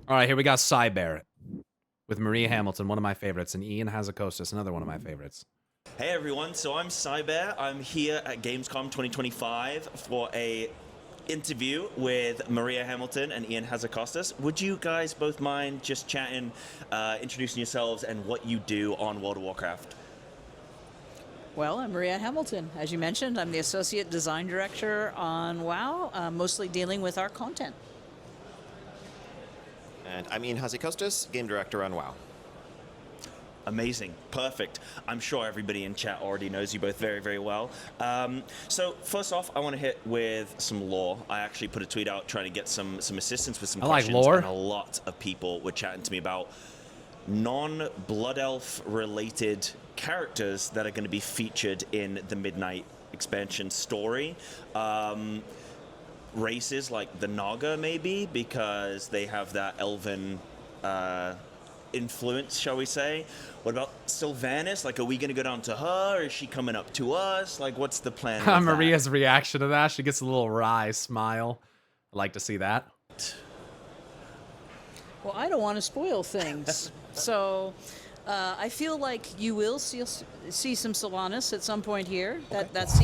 All right, here we got Cy Barrett with Maria Hamilton, one of my favorites, and Ian Hazakostas, another one of my favorites. Hey everyone, so I'm Cybear. I'm here at Gamescom 2025 for a interview with Maria Hamilton and Ian Hazakostas. Would you guys both mind just chatting, introducing yourselves and what you do on World of Warcraft? Well, I'm Maria Hamilton. As you mentioned, I'm the Associate Design Director on WoW, mostly dealing with our content. And I'm Ian Hazakostas, Game Director on WoW. Amazing. Perfect. I'm sure everybody in chat already knows you both very, very well. So first off, I want to hit with some lore. I actually put a tweet out trying to get some assistance with some questions. Like lore. And a lot of people were chatting to me about non-Blood Elf related characters that are going to be featured in the Midnight expansion story. Races like the Naga, maybe, because they have that elven influence, shall we say. What about Sylvanas? Like, are we going to go down to her? Or is she coming up to us? Like, what's the plan with Maria's that? reaction to that, she gets a little wry smile. I like to see that. Well, I don't want to spoil things. So I feel like you will see some Sylvanas at some point here. That's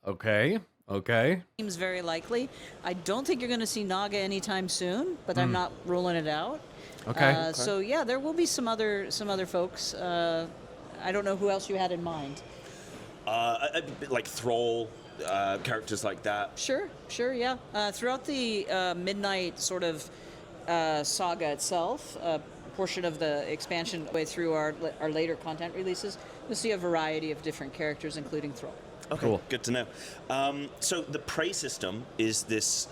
Okay. seems very likely. I don't think you're going to see Naga anytime soon, but I'm not ruling it out. Okay. So yeah, there will be some other folks. I don't know who else you had in mind. A bit like Thrall, characters like that. Sure, yeah. Throughout the Midnight sort of saga itself, portion of the expansion way through our later content releases, you'll see a variety of different characters, including Thrall. Okay, Cool. Good to know. So the prey system is this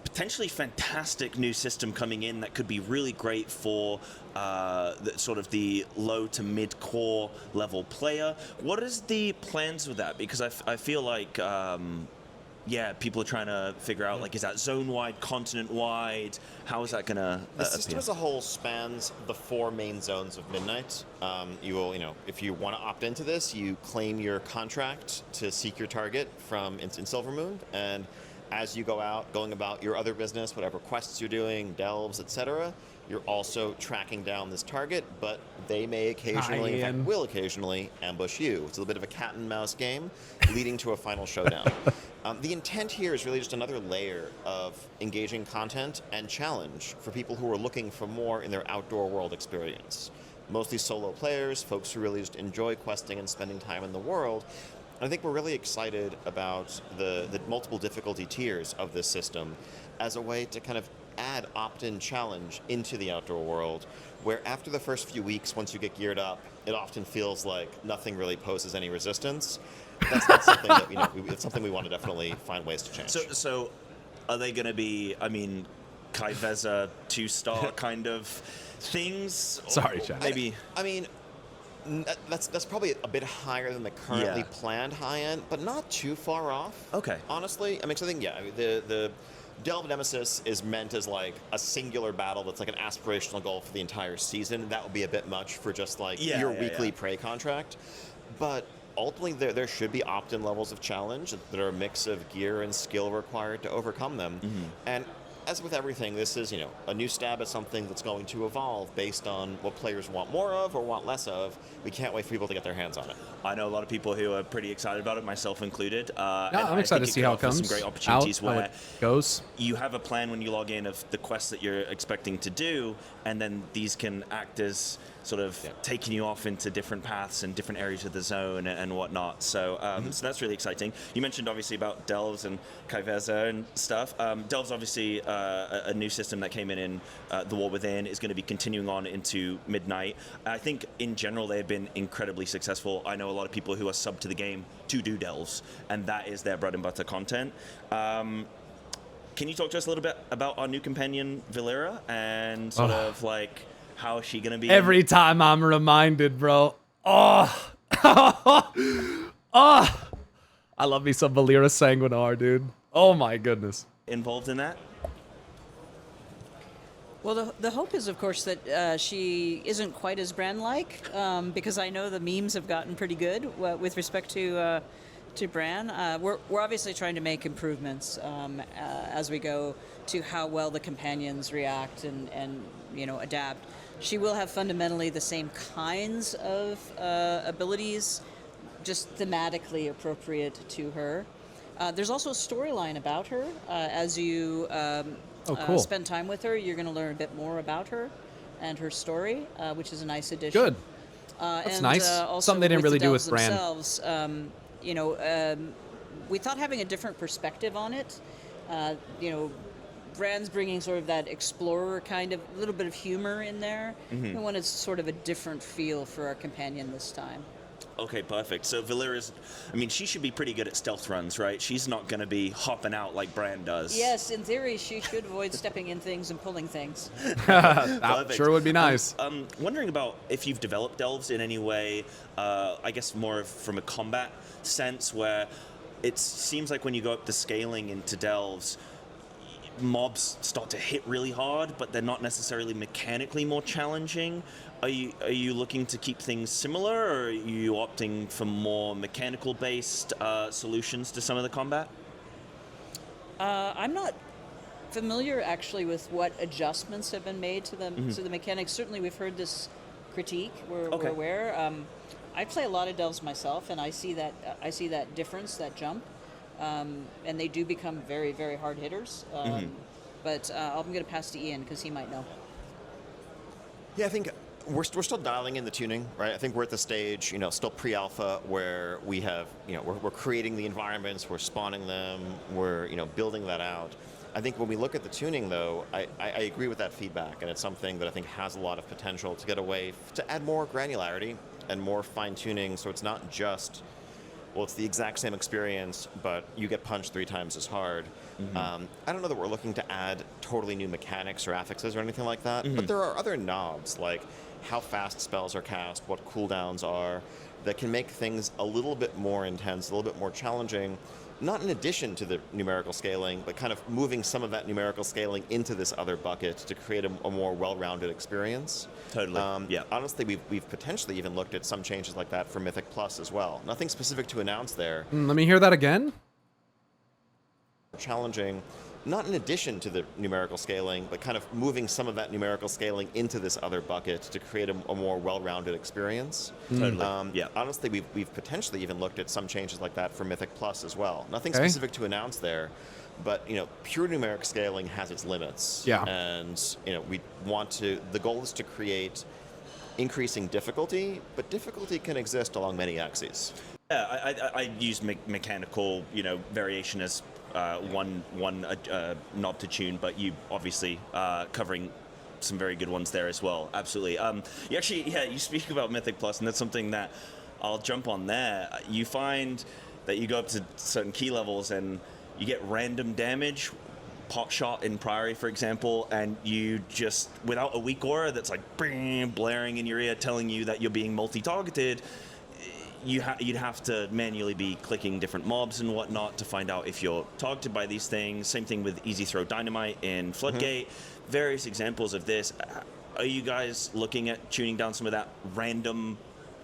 potentially fantastic new system coming in that could be really great for the low to mid core level player. What is the plans with that? Because I feel like people are trying to figure out, like, is that zone wide, continent wide? How is that going to The system as a whole spans the 4 main zones of Midnight. You will, if you want to opt into this, you claim your contract to seek your target in Silvermoon, and as you going about your other business, whatever quests you're doing, delves, etc., you're also tracking down this target, but they may occasionally, in fact, will occasionally ambush you. It's a little bit of a cat and mouse game leading to a final showdown. The intent here is really just another layer of engaging content and challenge for people who are looking for more in their outdoor world experience. Mostly solo players, folks who really just enjoy questing and spending time in the world. I think we're really excited about the multiple difficulty tiers of this system as a way to kind of add opt-in challenge into the outdoor world, where after the first few weeks, once you get geared up, it often feels like nothing really poses any resistance. That's not something that it's something we want to definitely find ways to change. So are they going to be, Kai Veza 2-star kind of things? Sorry, Chad. Maybe. That's probably a bit higher than the currently planned high end, but not too far off. Okay. Honestly, I think the Delve Nemesis is meant as like a singular battle that's like an aspirational goal for the entire season. That would be a bit much for just like your weekly prey contract. But ultimately, there should be opt-in levels of challenge that are a mix of gear and skill required to overcome them. Mm-hmm. And as with everything, this is, a new stab at something that's going to evolve based on what players want more of or want less of. We can't wait for people to get their hands on it. I know a lot of people who are pretty excited about it, myself included. I'm excited to see how it comes. Some great opportunities how where it goes. You have a plan when you log in of the quests that you're expecting to do, and then these can act as sort of taking you off into different paths and different areas of the zone and whatnot. So, so that's really exciting. You mentioned obviously about Delves and Kai Veza and stuff. Delves obviously a new system that came in The War Within is going to be continuing on into Midnight. I think in general they have been incredibly successful. I know a lot of people who are subbed to the game to do Delves, and that is their bread and butter content. Can you talk to us a little bit about our new companion Valera and sort of like how is she gonna be? Every time I'm reminded, bro. I love me some Valera Sanguinar, dude. Oh my goodness. Involved in that? Well, the hope is, of course, that she isn't quite as Bran-like, because I know the memes have gotten pretty good with respect to to Bran. We're obviously trying to make improvements as we go to how well the companions react and adapt. She will have fundamentally the same kinds of abilities, just thematically appropriate to her. There's also a storyline about her. As you cool. spend time with her, you're going to learn a bit more about her and her story, which is a nice addition. Good. That's nice. Also Something they didn't with really the do with delves Bran. themselves, we thought having a different perspective on it, Bran's bringing sort of that explorer kind of little bit of humor in there. We wanted sort of a different feel for our companion this time. Okay, perfect. So Valera's, she should be pretty good at stealth runs, right? She's not going to be hopping out like Bran does. Yes, in theory, she should avoid stepping in things and pulling things. That sure would be nice. Wondering about if you've developed delves in any way, I guess more from a combat sense, where it seems like when you go up the scaling into delves, mobs start to hit really hard, but they're not necessarily mechanically more challenging. Are you looking to keep things similar, or are you opting for more mechanical-based solutions to some of the combat? I'm not familiar actually with what adjustments have been made to the mechanics. Certainly, we've heard this critique. We're aware. I play a lot of delves myself, and I see that difference, that jump, and they do become very, very hard hitters. But I'm going to pass to Ian because he might know. Yeah, I think we're still dialing in the tuning, right? I think we're at the stage, still pre-alpha, where we have, we're creating the environments, we're spawning them, we're, building that out. I think when we look at the tuning, though, I agree with that feedback, and it's something that I think has a lot of potential to get away, to add more granularity and more fine-tuning, so it's not just, well, it's the exact same experience, but you get punched 3 times as hard. I don't know that we're looking to add totally new mechanics or affixes or anything like that, but there are other knobs, like how fast spells are cast, what cooldowns are, that can make things a little bit more intense, a little bit more challenging, not in addition to the numerical scaling, but kind of moving some of that numerical scaling into this other bucket to create a more well-rounded experience. Totally. Yeah. Honestly, we've potentially even looked at some changes like that for Mythic Plus as well. Nothing specific to announce there. Let me hear that again. Challenging, not in addition to the numerical scaling, but kind of moving some of that numerical scaling into this other bucket to create a more well-rounded experience. Totally. Yeah. Honestly, we've potentially even looked at some changes like that for Mythic Plus as well. Nothing specific to announce there, but pure numeric scaling has its limits. Yeah. And we want to. The goal is to create increasing difficulty, but difficulty can exist along many axes. Yeah, I use mechanical, variation as one knob to tune, but you obviously covering some very good ones there as well. Absolutely. You speak about Mythic Plus, and that's something that I'll jump on there. You find that you go up to certain key levels and you get random damage, pot shot in Priory, for example, and you just, without a weak aura that's like blaring in your ear telling you that you're being multi-targeted, you'd have to manually be clicking different mobs and whatnot to find out if you're targeted by these things. Same thing with Easy Throw Dynamite in Floodgate. Various examples of this. Are you guys looking at tuning down some of that random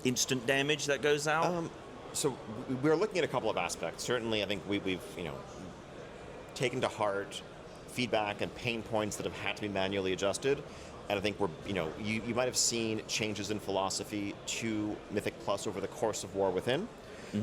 instant damage that goes out? So we're looking at a couple of aspects. Certainly, I think we've taken to heart feedback and pain points that have had to be manually adjusted. And I think you might have seen changes in philosophy to Mythic Plus over the course of War Within.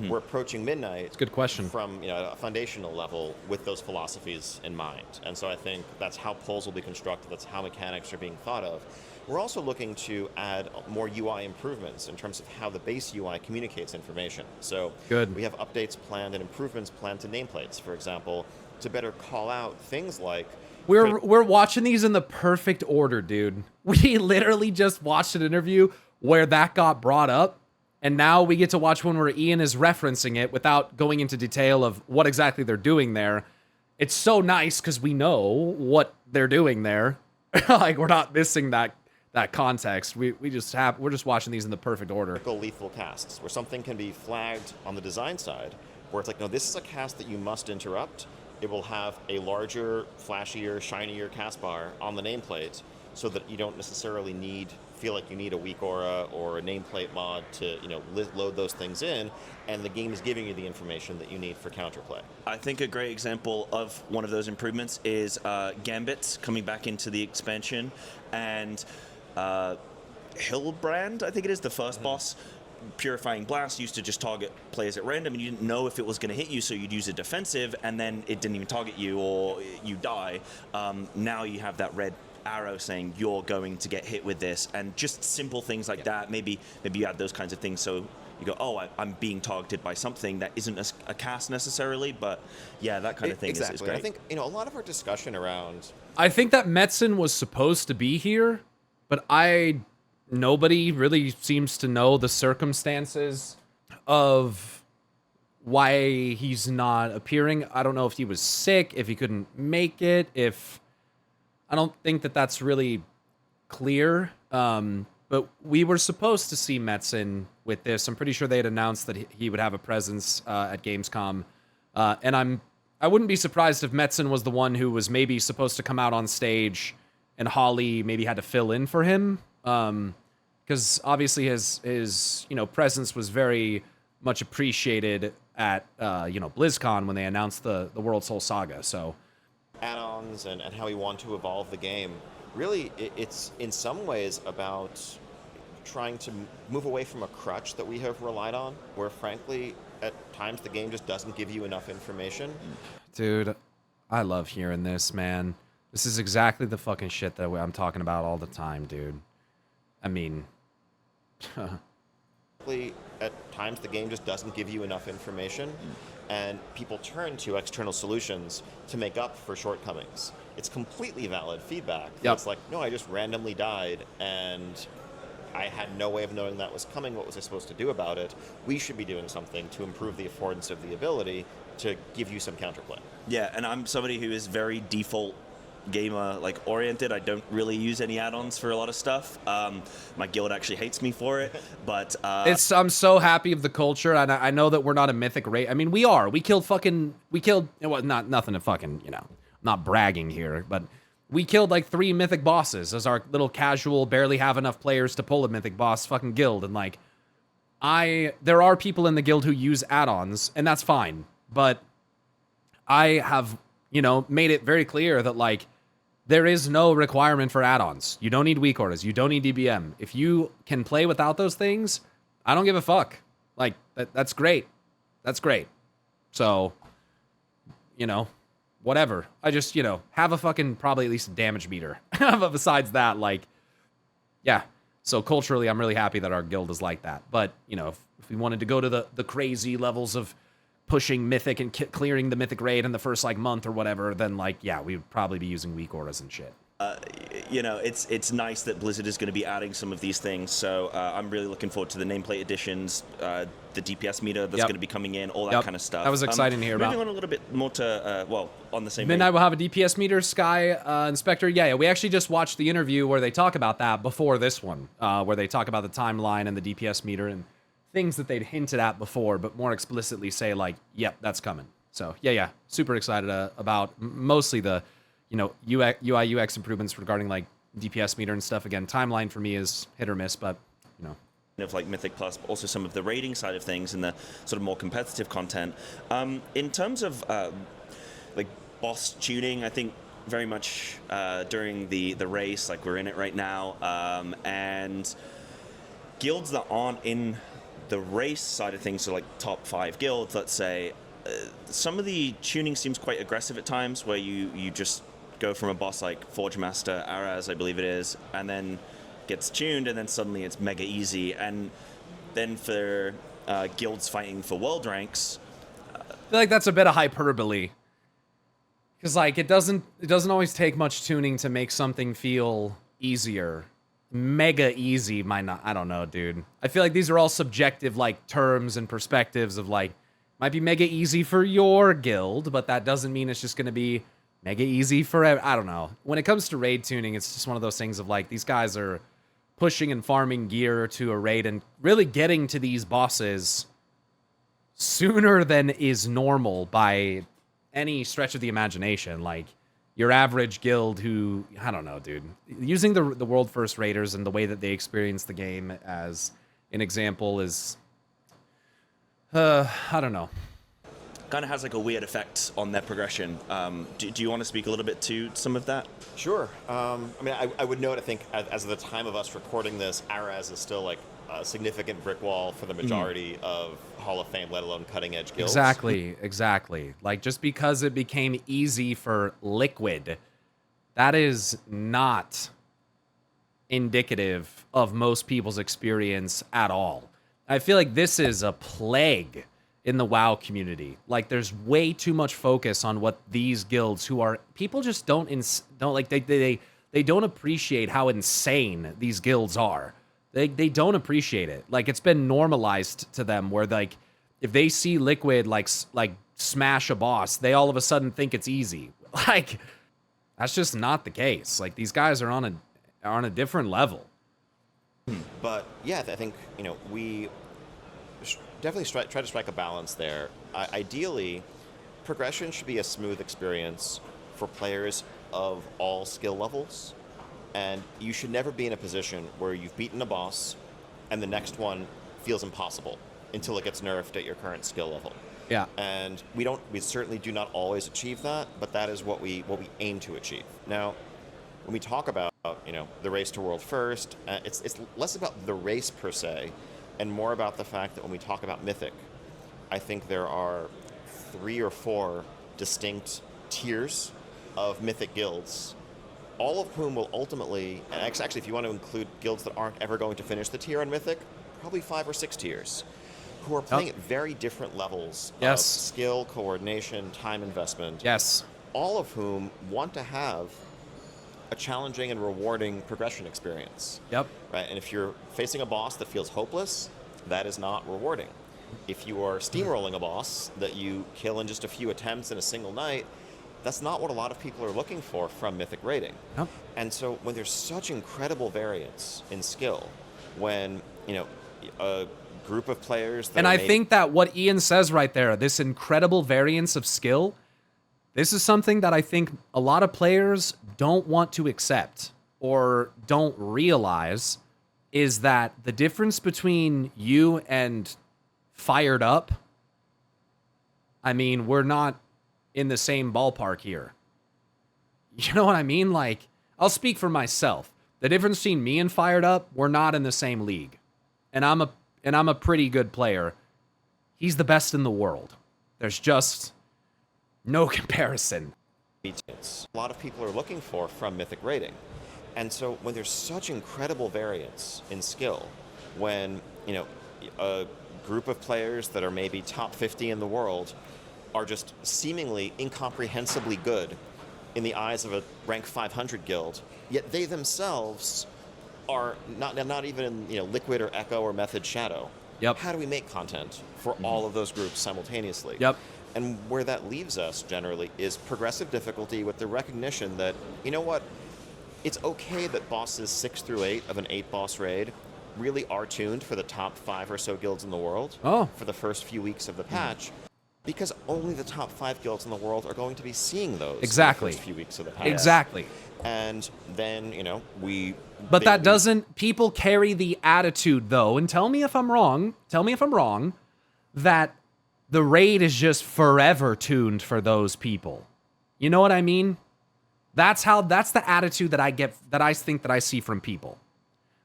We're approaching Midnight. It's a good question. From a foundational level with those philosophies in mind. And so I think that's how polls will be constructed. That's how mechanics are being thought of. We're also looking to add more UI improvements in terms of how the base UI communicates information. So we have updates planned and improvements planned to nameplates, for example, to better call out things like We're watching these in the perfect order, dude. We literally just watched an interview where that got brought up, and now we get to watch one where Ian is referencing it without going into detail of what exactly they're doing there. It's so nice because we know what they're doing there. Like, we're not missing that context. We're just watching these in the perfect order. Lethal casts, where something can be flagged on the design side, where it's like, no, this is a cast that you must interrupt. It will have a larger, flashier, shinier cast bar on the nameplate so that you don't necessarily need feel like you need a weak aura or a nameplate mod to load those things in, and the game is giving you the information that you need for counterplay. I think a great example of one of those improvements is Gambit coming back into the expansion, and Hillbrand, I think it is, the first boss. Purifying Blast used to just target players at random, and you didn't know if it was going to hit you, so you'd use a defensive, and then it didn't even target you, or you die. Now you have that red arrow saying you're going to get hit with this, and just simple things like that. Maybe you add those kinds of things, so you go, oh, I'm being targeted by something that isn't a cast necessarily, but yeah, that kind of thing exactly. is great. I think a lot of our discussion around. I think that Metzen was supposed to be here, but nobody really seems to know the circumstances of why he's not appearing. I don't know if he was sick, if he couldn't make it, I don't think that that's really clear. But we were supposed to see Metzen with this. I'm pretty sure they had announced that he would have a presence at Gamescom. And I wouldn't be surprised if Metzen was the one who was maybe supposed to come out on stage and Holly maybe had to fill in for him. Because obviously his presence was very much appreciated at BlizzCon when they announced the World Soul Saga. So add-ons and how we want to evolve the game. Really, it's in some ways about trying to move away from a crutch that we have relied on, where frankly, at times the game just doesn't give you enough information. Dude, I love hearing this, man. This is exactly the fucking shit that I'm talking about all the time, dude. I mean... At times the game just doesn't give you enough information, and people turn to external solutions to make up for shortcomings. It's completely valid feedback. Yep. It's like, no, I just randomly died, and I had no way of knowing that was coming. What was I supposed to do about it? We should be doing something to improve the affordance of the ability to give you some counterplay. Yeah, and I'm somebody who is very default gamer oriented. I don't really use any add-ons for a lot of stuff. My guild actually hates me for it, but I'm so happy of the culture, and I know that we're not a mythic race. I mean, we are. We killed well, nothing to fucking, I'm not bragging here, but we killed 3 mythic bosses as our little casual, barely have enough players to pull a mythic boss fucking guild, and there are people in the guild who use add-ons, and that's fine, but I have made it very clear that there is no requirement for add-ons. You don't need weak auras. You don't need DBM. If you can play without those things, I don't give a fuck. That's great. That's great. So, whatever. I just, have a fucking probably at least a damage meter. But besides that, yeah. So culturally, I'm really happy that our guild is like that. But, if we wanted to go to the crazy levels of pushing mythic and clearing the mythic raid in the first month or whatever, then yeah, we would probably be using weak auras and shit. It's nice that Blizzard is going to be adding some of these things, so I'm really looking forward to the nameplate additions, the DPS meter that's going to be coming in, all that kind of stuff. That was exciting to hear about. Moving on a little bit more to, on the same Midnight will have a DPS meter, Sky Inspector. Yeah, we actually just watched the interview where they talk about that before this one, where they talk about the timeline and the DPS meter and things that they'd hinted at before, but more explicitly say yep, that's coming. So yeah, super excited about mostly the, UI UX improvements regarding DPS meter and stuff. Again, timeline for me is hit or miss, but of Mythic Plus, but also some of the raiding side of things and the sort of more competitive content. In terms of boss tuning, I think very much during the race, we're in it right now, and guilds that aren't in the race side of things, so top 5 guilds, let's say, some of the tuning seems quite aggressive at times, where you just go from a boss like Forge Master Araz, I believe it is, and then gets tuned, and then suddenly it's mega easy. And then for guilds fighting for world ranks, I feel like that's a bit of hyperbole, because it doesn't always take much tuning to make something feel easier. Mega easy might not. I don't know, dude. I feel like these are all subjective terms and perspectives of might be mega easy for your guild, but that doesn't mean it's just going to be mega easy for I don't know. When it comes to raid tuning, it's just one of those things of these guys are pushing and farming gear to a raid and really getting to these bosses sooner than is normal by any stretch of the imagination. your average guild who, I don't know, dude. Using the world first raiders and the way that they experience the game as an example is, I don't know. Kind of has like a weird effect on their progression. Do you want to speak a little bit to some of that? Sure. I mean, I would note, I think, as of the time of us recording this, Araz is still like a significant brick wall for the majority of Hall of Fame, let alone cutting edge guilds. Exactly. Like, just because it became easy for Liquid, that is not indicative of most people's experience at all. I feel like this is a plague in the WoW community. Like, there's way too much focus on what these guilds who are people just don't like they don't appreciate how insane these guilds are. They don't appreciate it. Like, it's been normalized to them where, like, if they see Liquid like smash a boss, they all of a sudden think it's easy. Like, that's just not the case. Like, these guys are on a different level. But yeah, I think, you know, we definitely try to strike a balance there. Ideally, progression should be a smooth experience for players of all skill levels, and you should never be in a position where you've beaten a boss and the next one feels impossible until it gets nerfed at your current skill level. Yeah. And we certainly do not always achieve that, but that is what we aim to achieve. Now, when we talk about, you know, the race to world first, it's less about the race per se and more about the fact that when we talk about Mythic, I think there are 3 or 4 distinct tiers of Mythic guilds, all of whom will ultimately, and actually if you want to include guilds that aren't ever going to finish the tier on Mythic, probably 5 or 6 tiers, who are playing at very different levels of skill, coordination, time investment. Yes. All of whom want to have a challenging and rewarding progression experience. Yep. Right? And if you're facing a boss that feels hopeless, that is not rewarding. If you are steamrolling a boss that you kill in just a few attempts in a single night, that's not what a lot of people are looking for from Mythic raiding. Yep. And so when there's such incredible variance in skill, when, you know, a group of players that and I think that what Ian says right there, this incredible variance of skill, this is something that I think a lot of players don't want to accept or don't realize, is that the difference between you and Fired Up, I mean, we're not in the same ballpark here. You know what I mean? Like, I'll speak for myself. The difference between me and Fired Up, we're not in the same league. And I'm a pretty good player. He's the best in the world. There's just no comparison. A lot of people are looking for from Mythic raiding. And so when there's such incredible variance in skill, when, you know, a group of players that are maybe top 50 in the world are just seemingly incomprehensibly good in the eyes of a rank 500 guild, yet they themselves are not even in, you know, Liquid or Echo or Method Shadow. Yep. How do we make content for all of those groups simultaneously? Yep. And where that leaves us generally is progressive difficulty with the recognition that, you know what, it's okay that bosses 6 through 8 of an 8-boss raid really are tuned for the top 5 or so guilds in the world for the first few weeks of the patch, because only the top 5 guilds in the world are going to be seeing those Exactly. in the first few weeks of the patch. Exactly. And then, you know, But that doesn't, people carry the attitude, though, and tell me if I'm wrong, that the raid is just forever tuned for those people. You know what I mean? That's the attitude that I get, that I think that I see from people.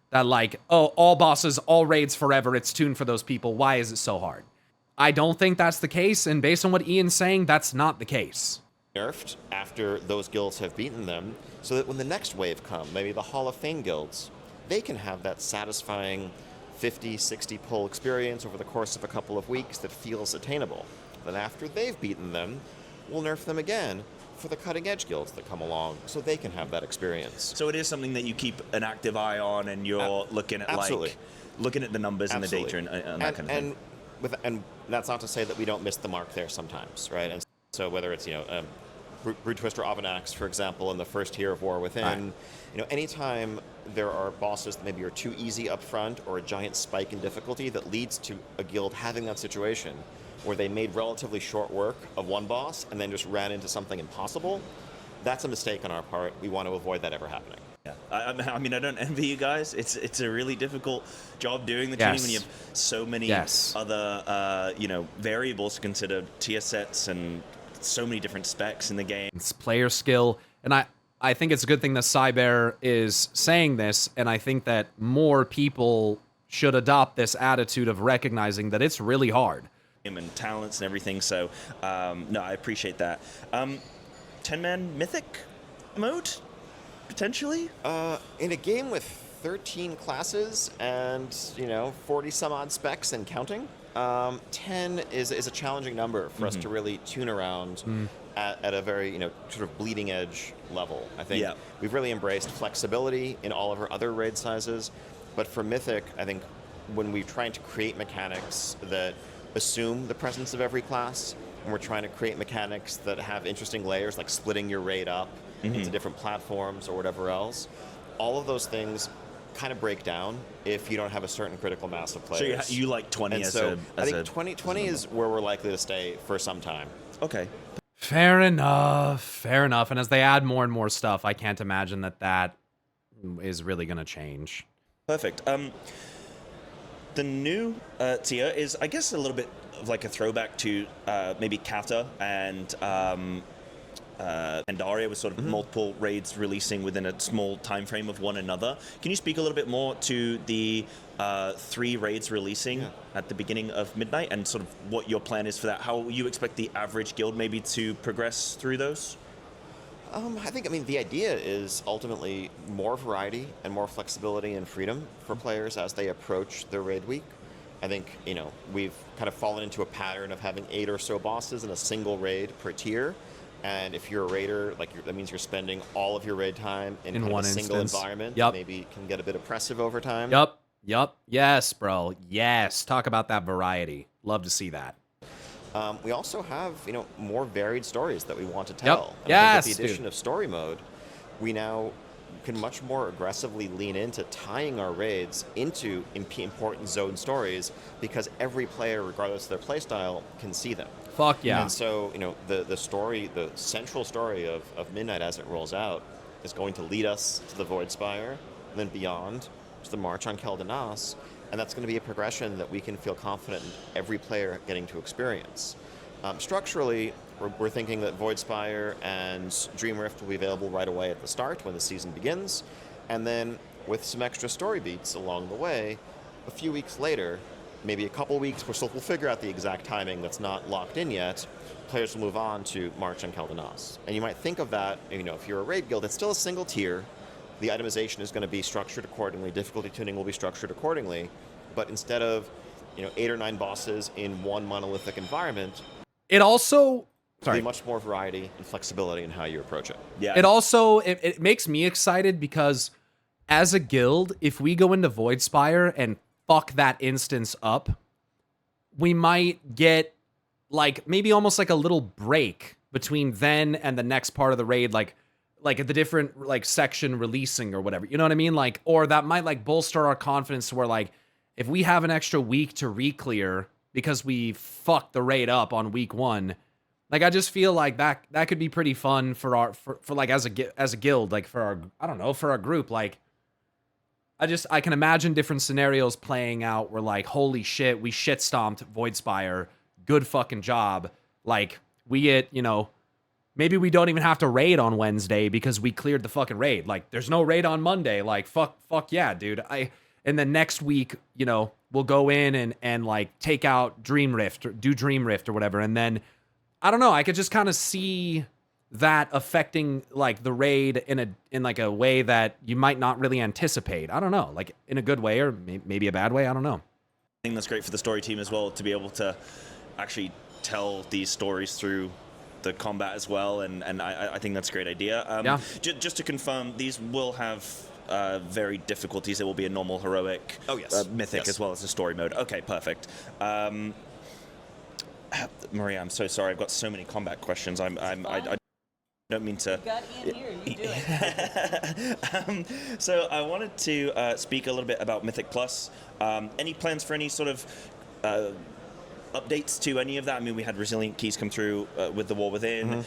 That like, oh, all bosses, all raids forever, it's tuned for those people. Why is it so hard? I don't think that's the case, and based on what Ian's saying, that's not the case. Nerfed after those guilds have beaten them, so that when the next wave come, maybe the Hall of Fame guilds, they can have that satisfying 50, 60 pull experience over the course of a couple of weeks that feels attainable. Then after they've beaten them, we'll nerf them again for the cutting edge guilds that come along, so they can have that experience. So it is something that you keep an active eye on, and you're looking at looking at the numbers and the data and that kind of thing. And that's not to say that we don't miss the mark there sometimes, right? And so whether it's, you know, Brood Twister Avanax, for example, in the first tier of War Within, you know, anytime there are bosses that maybe are too easy up front, or a giant spike in difficulty that leads to a guild having that situation where they made relatively short work of one boss and then just ran into something impossible, that's a mistake on our part. We want to avoid that ever happening. Yeah, I mean, I don't envy you guys. It's a really difficult job doing the tuning when you have so many other variables to consider, tier sets and so many different specs in the game. It's player skill, and I think it's a good thing that Cyber is saying this, and I think that more people should adopt this attitude of recognizing that it's really hard. And talents and everything, so no, I appreciate that. 10-man Mythic mode? Potentially? In a game with 13 classes and 40 some odd specs and counting, 10 is a challenging number for us to really tune around at a very sort of bleeding edge level. I think we've really embraced flexibility in all of our other raid sizes, but for Mythic, I think when we're trying to create mechanics that assume the presence of every class, and we're trying to create mechanics that have interesting layers like splitting your raid up into different platforms or whatever else, all of those things kind of break down if you don't have a certain critical mass of players. So you like 20 and as so a... I think 20 is where we're likely to stay for some time. Okay. Fair enough. Fair enough. And as they add more and more stuff, I can't imagine that is really going to change. Perfect. The new tier is, I guess, a little bit of like a throwback to maybe Kata and Pandaria, with sort of multiple raids releasing within a small time frame of one another. Can you speak a little bit more to the 3 raids releasing at the beginning of Midnight and sort of what your plan is for that? How you expect the average guild maybe to progress through those? I think the idea is ultimately more variety and more flexibility and freedom for players as they approach their raid week. I think, we've kind of fallen into a pattern of having 8 or so bosses in a single raid per tier. And if you're a raider, that means you're spending all of your raid time in kind of one a single instance. environment. Yep. Maybe can get a bit oppressive over time. Yup. Yes, bro. Yes. Talk about that variety. Love to see that. We also have, more varied stories that we want to tell. And I Yes, think with the addition of story mode, we now can much more aggressively lean into tying our raids into important zone stories, because every player, regardless of their playstyle, can see them. Fuck yeah. And so, the story, the central story of Midnight as it rolls out is going to lead us to the Void Spire, and then beyond to the March on Keldanas, and that's going to be a progression that we can feel confident in every player getting to experience. Structurally, we're thinking that Void Spire and Dream Rift will be available right away at the start when the season begins, and then with some extra story beats along the way, a few weeks later, maybe a couple weeks, we'll figure out the exact timing that's not locked in yet, players will move on to March on Keldanas. And you might think of that, if you're a raid guild, it's still a single tier. The itemization is going to be structured accordingly, difficulty tuning will be structured accordingly, but instead of 8 or 9 bosses in one monolithic environment, It also... There'll be much more variety and flexibility in how you approach it. Yeah. It also... It makes me excited because as a guild, if we go into Void Spire and fuck that instance up, we might get maybe almost like a little break between then and the next part of the raid, like a different section releasing or whatever. You know what I mean? Or that might bolster our confidence to where if we have an extra week to re-clear because we fucked the raid up on week 1, I just feel like that could be pretty fun for our as a guild, for our group. I can imagine different scenarios playing out where holy shit, we shit stomped Void Spire, good fucking job. We get, maybe we don't even have to raid on Wednesday because we cleared the fucking raid. There's no raid on Monday. Fuck yeah, dude. And then next week, we'll go in and take out Dream Rift or do Dream Rift or whatever. And then I don't know, I could just kind of see that affecting the raid in a way that you might not really anticipate. I don't know, in a good way or maybe a bad way. I don't know. I think that's great for the story team as well, to be able to actually tell these stories through the combat as well, and I think that's a great idea. Just to confirm, these will have varied difficulties. It will be a normal, heroic, mythic, as well as a story mode. Okay, perfect. Maria, I'm so sorry. I've got so many combat questions. I don't mean to... You got Ian here. You do it. So I wanted to speak a little bit about Mythic Plus. Any plans for any sort of updates to any of that? I mean, we had Resilient Keys come through with the War Within.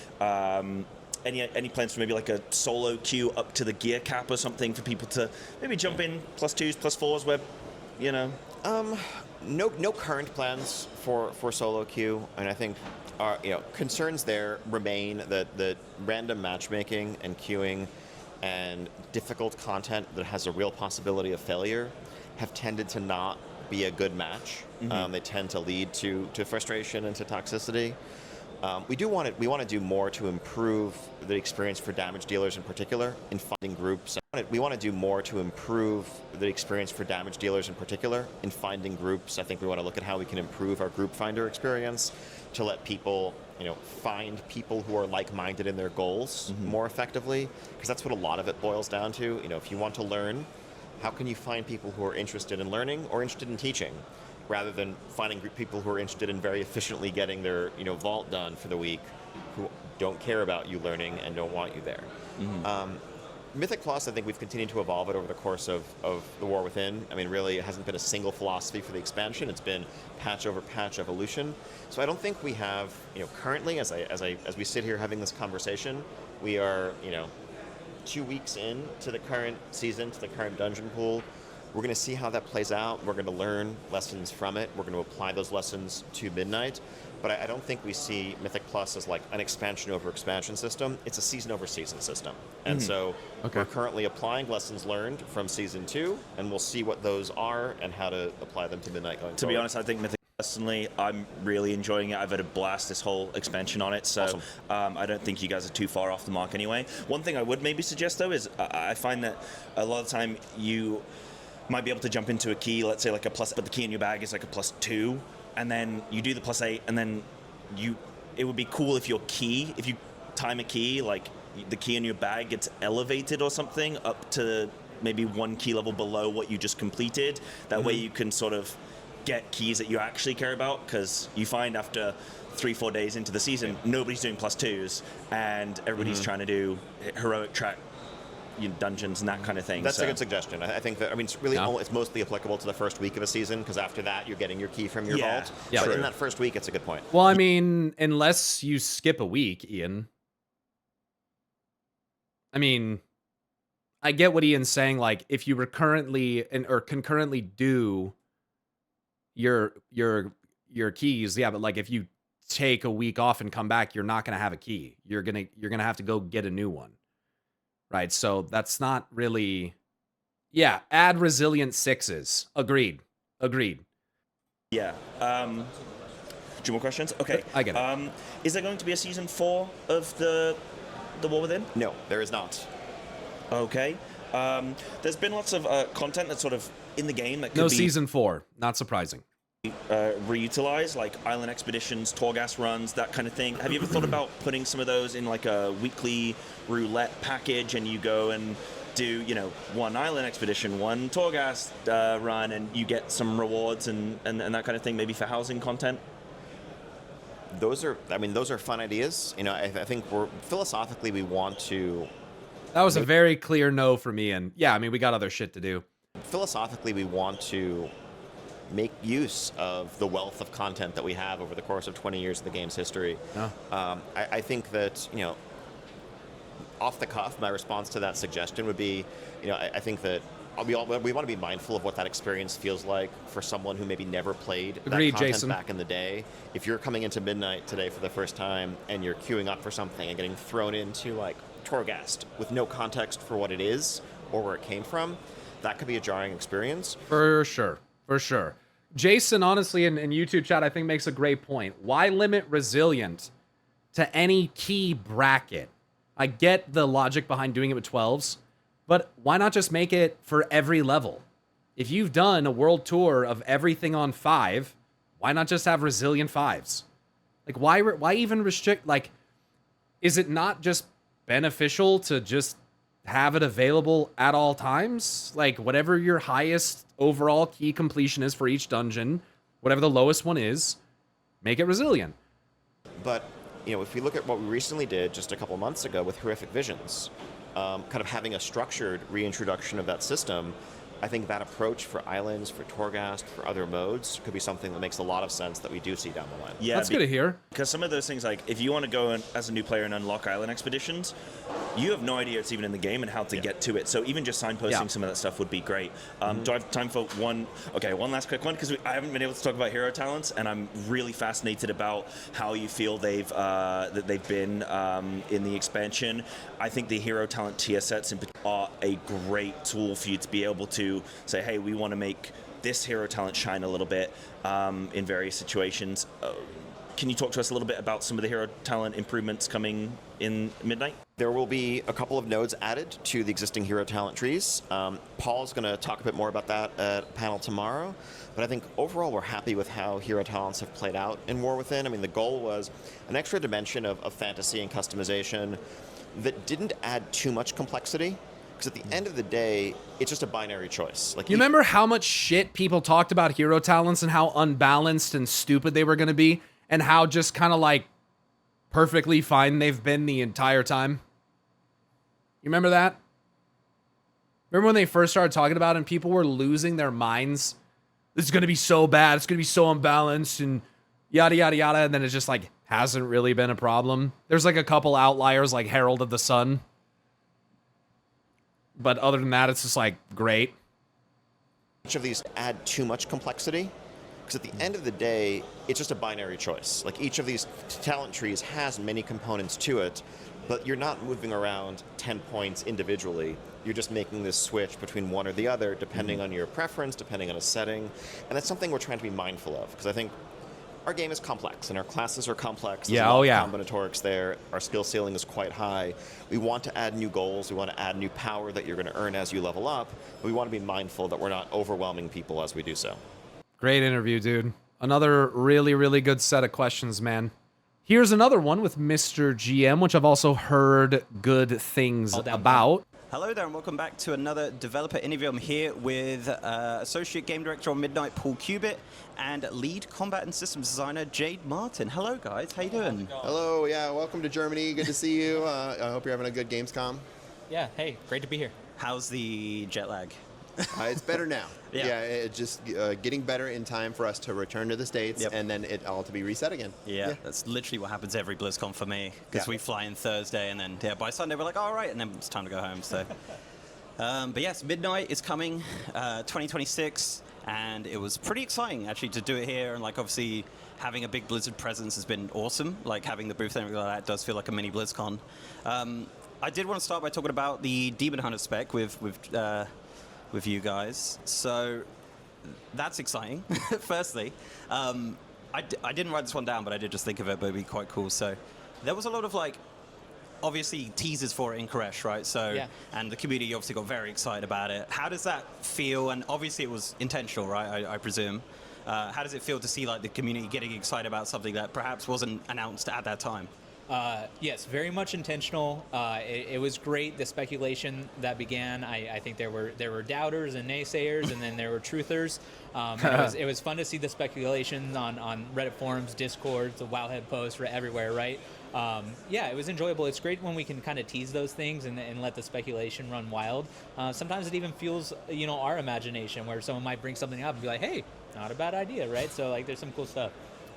any plans for maybe like a solo queue up to the gear cap or something for people to maybe jump in +2s, +4s where, you know? No current plans for solo queue, and I think our concerns there remain that random matchmaking and queuing and difficult content that has a real possibility of failure have tended to not be a good match. They tend to lead to frustration and to toxicity. We want to do more to improve the experience for damage dealers in particular in finding groups. We want to do more to improve the experience for damage dealers in particular in finding groups. I think we want to look at how we can improve our group finder experience to let people, find people who are like-minded in their goals more effectively, because that's what a lot of it boils down to. If you want to learn, how can you find people who are interested in learning or interested in teaching, rather than finding people who are interested in very efficiently getting their vault done for the week, who don't care about you learning and don't want you there. Mythic Plus, I think we've continued to evolve it over the course of the War Within. I mean, really, it hasn't been a single philosophy for the expansion. It's been patch over patch evolution. So I don't think we have, currently, as we sit here having this conversation, we are, 2 weeks in to the current season, to the current dungeon pool. We're going to see how that plays out. We're going to learn lessons from it. We're going to apply those lessons to Midnight. But I don't think we see Mythic Plus as like an expansion over expansion system. It's a season over season system. And so we're currently applying lessons learned from Season 2, and we'll see what those are and how to apply them to Midnight going forward. To be honest, I think Mythic, personally, I'm really enjoying it. I've had a blast this whole expansion on it, so awesome. I don't think you guys are too far off the mark anyway. One thing I would maybe suggest, though, is I find that a lot of the time you might be able to jump into a key, let's say like a plus, but the key in your bag is like a +2, and then you do the +8, and then it would be cool if your key, if you time a key, like the key in your bag gets elevated or something up to maybe 1 key level below what you just completed. That way you can sort of get keys that you actually care about, because you find after 3-4 days into the season, nobody's doing +2s, and everybody's trying to do heroic track dungeons and that kind of thing. That's a good suggestion. I think that, it's really it's mostly applicable to the first week of a season, because after that you're getting your key from your vault. Yeah, but in that first week, it's a good point. Well, I mean, unless you skip a week, Ian. I mean, I get what Ian's saying. Like, if you recurrently or concurrently do your keys, yeah, but like if you take a week off and come back, you're not gonna have a key. You're gonna have to go get a new one. Right, so that's not really... Yeah, add resilient 6s. Agreed. Yeah. 2 more questions? Okay. I get it. Is there going to be a Season 4 of the War Within? No, there is not. Okay. There's been lots of content that's sort of in the game that could No be... Season 4. Not surprising. Reutilize, like island expeditions, Torghast runs, that kind of thing. Have you ever thought about putting some of those in like a weekly roulette package, and you go and do, 1 island expedition, 1 Torghast run, and you get some rewards and that kind of thing, maybe for housing content? Those are fun ideas. I think philosophically we want to... That was a very clear no from Ian. Yeah, I mean, we got other shit to do. Philosophically, we want to make use of the wealth of content that we have over the course of 20 years of the game's history. I think that, off the cuff, my response to that suggestion would be, I think that we want to be mindful of what that experience feels like for someone who maybe never played that content Jason. back in the day. If you're coming into Midnight today for the first time and you're queuing up for something and getting thrown into like Torghast with no context for what it is or where it came from, that could be a jarring experience. For sure. Jason, honestly, in YouTube chat, I think makes a great point. Why limit resilient to any key bracket? I get the logic behind doing it with 12s, but why not just make it for every level? If you've done a world tour of everything on 5, why not just have resilient 5s? Like, why even restrict? Like, is it not just beneficial to just have it available at all times? Like, whatever your highest overall key completion is for each dungeon, whatever the lowest one is, make it resilient. But, if we look at what we recently did just a couple months ago with Horrific Visions, kind of having a structured reintroduction of that system, I think that approach for islands, for Torghast, for other modes could be something that makes a lot of sense that we do see down the line. Yeah, That's good to hear. Because some of those things, like if you want to go as a new player and unlock island expeditions, you have no idea it's even in the game and how to get to it. So even just signposting some of that stuff would be great. Do I have time for one last quick one? Because I haven't been able to talk about hero talents, and I'm really fascinated about how you feel they've been in the expansion. I think the hero talent tier sets in particular are a great tool for you to be able to say, hey, we want to make this hero talent shine a little bit in various situations. Can you talk to us a little bit about some of the hero talent improvements coming in Midnight? There will be a couple of nodes added to the existing hero talent trees. Paul's going to talk a bit more about that at a panel tomorrow. But I think overall we're happy with how hero talents have played out in War Within. I mean, the goal was an extra dimension of fantasy and customization that didn't add too much complexity. Because at the end of the day, it's just a binary choice. Like You remember how much shit people talked about hero talents and how unbalanced and stupid they were going to be? And how just kind of like perfectly fine they've been the entire time? You remember that? Remember when they first started talking about it and people were losing their minds? This is going to be so bad. It's going to be so unbalanced and yada, yada, yada. And then it just like hasn't really been a problem. There's like a couple outliers like Herald of the Sun. But other than that, it's just like great. Each of these add too much complexity. Because at the end of the day, it's just a binary choice. Like each of these talent trees has many components to it, but you're not moving around 10 points individually. You're just making this switch between one or the other, depending on your preference, depending on a setting. And that's something we're trying to be mindful of, because I think our game is complex, and our classes are complex. There's a lot of combinatorics there. Our skill ceiling is quite high. We want to add new goals. We want to add new power that you're going to earn as you level up. But we want to be mindful that we're not overwhelming people as we do so. Great interview, dude. Another really, really good set of questions, man. Here's another one with Mr. GM, which I've also heard good things about. Hello there, and welcome back to another developer interview. I'm here with Associate Game Director on Midnight, Paul Cubitt, and Lead Combat and Systems Designer, Jade Martin. Hello, guys. How you doing? Hello. Yeah, welcome to Germany. Good to see you. I hope you're having a good Gamescom. Yeah, hey, great to be here. How's the jet lag? It's better now. Yeah. It's just getting better in time for us to return to the States and then it all to be reset again. Yeah, that's literally what happens every BlizzCon for me, because we fly in Thursday and then by Sunday we're like, all right, and then it's time to go home. So, but yes, Midnight is coming, 2026, and it was pretty exciting actually to do it here, and like obviously having a big Blizzard presence has been awesome. Like having the booth and everything like that does feel like a mini BlizzCon. I did want to start by talking about the Demon Hunter spec with you guys. So that's exciting. Firstly, I didn't write this one down, but I did just think of it, but it'd be quite cool. So there was a lot of like, obviously teasers for it in Koresh, right? So, and the community obviously got very excited about it. How does that feel? And obviously it was intentional, right? I presume. How does it feel to see like the community getting excited about something that perhaps wasn't announced at that time? Yes, very much intentional. It was great. The speculation that began. I think there were doubters and naysayers, and then there were truthers. And it was fun to see the speculation on Reddit forums, Discord, the Wowhead posts, everywhere. Right? Yeah, it was enjoyable. It's great when we can kind of tease those things and let the speculation run wild. Sometimes it even fuels our imagination, where someone might bring something up and be like, "Hey, not a bad idea," right? So like, there's some cool stuff.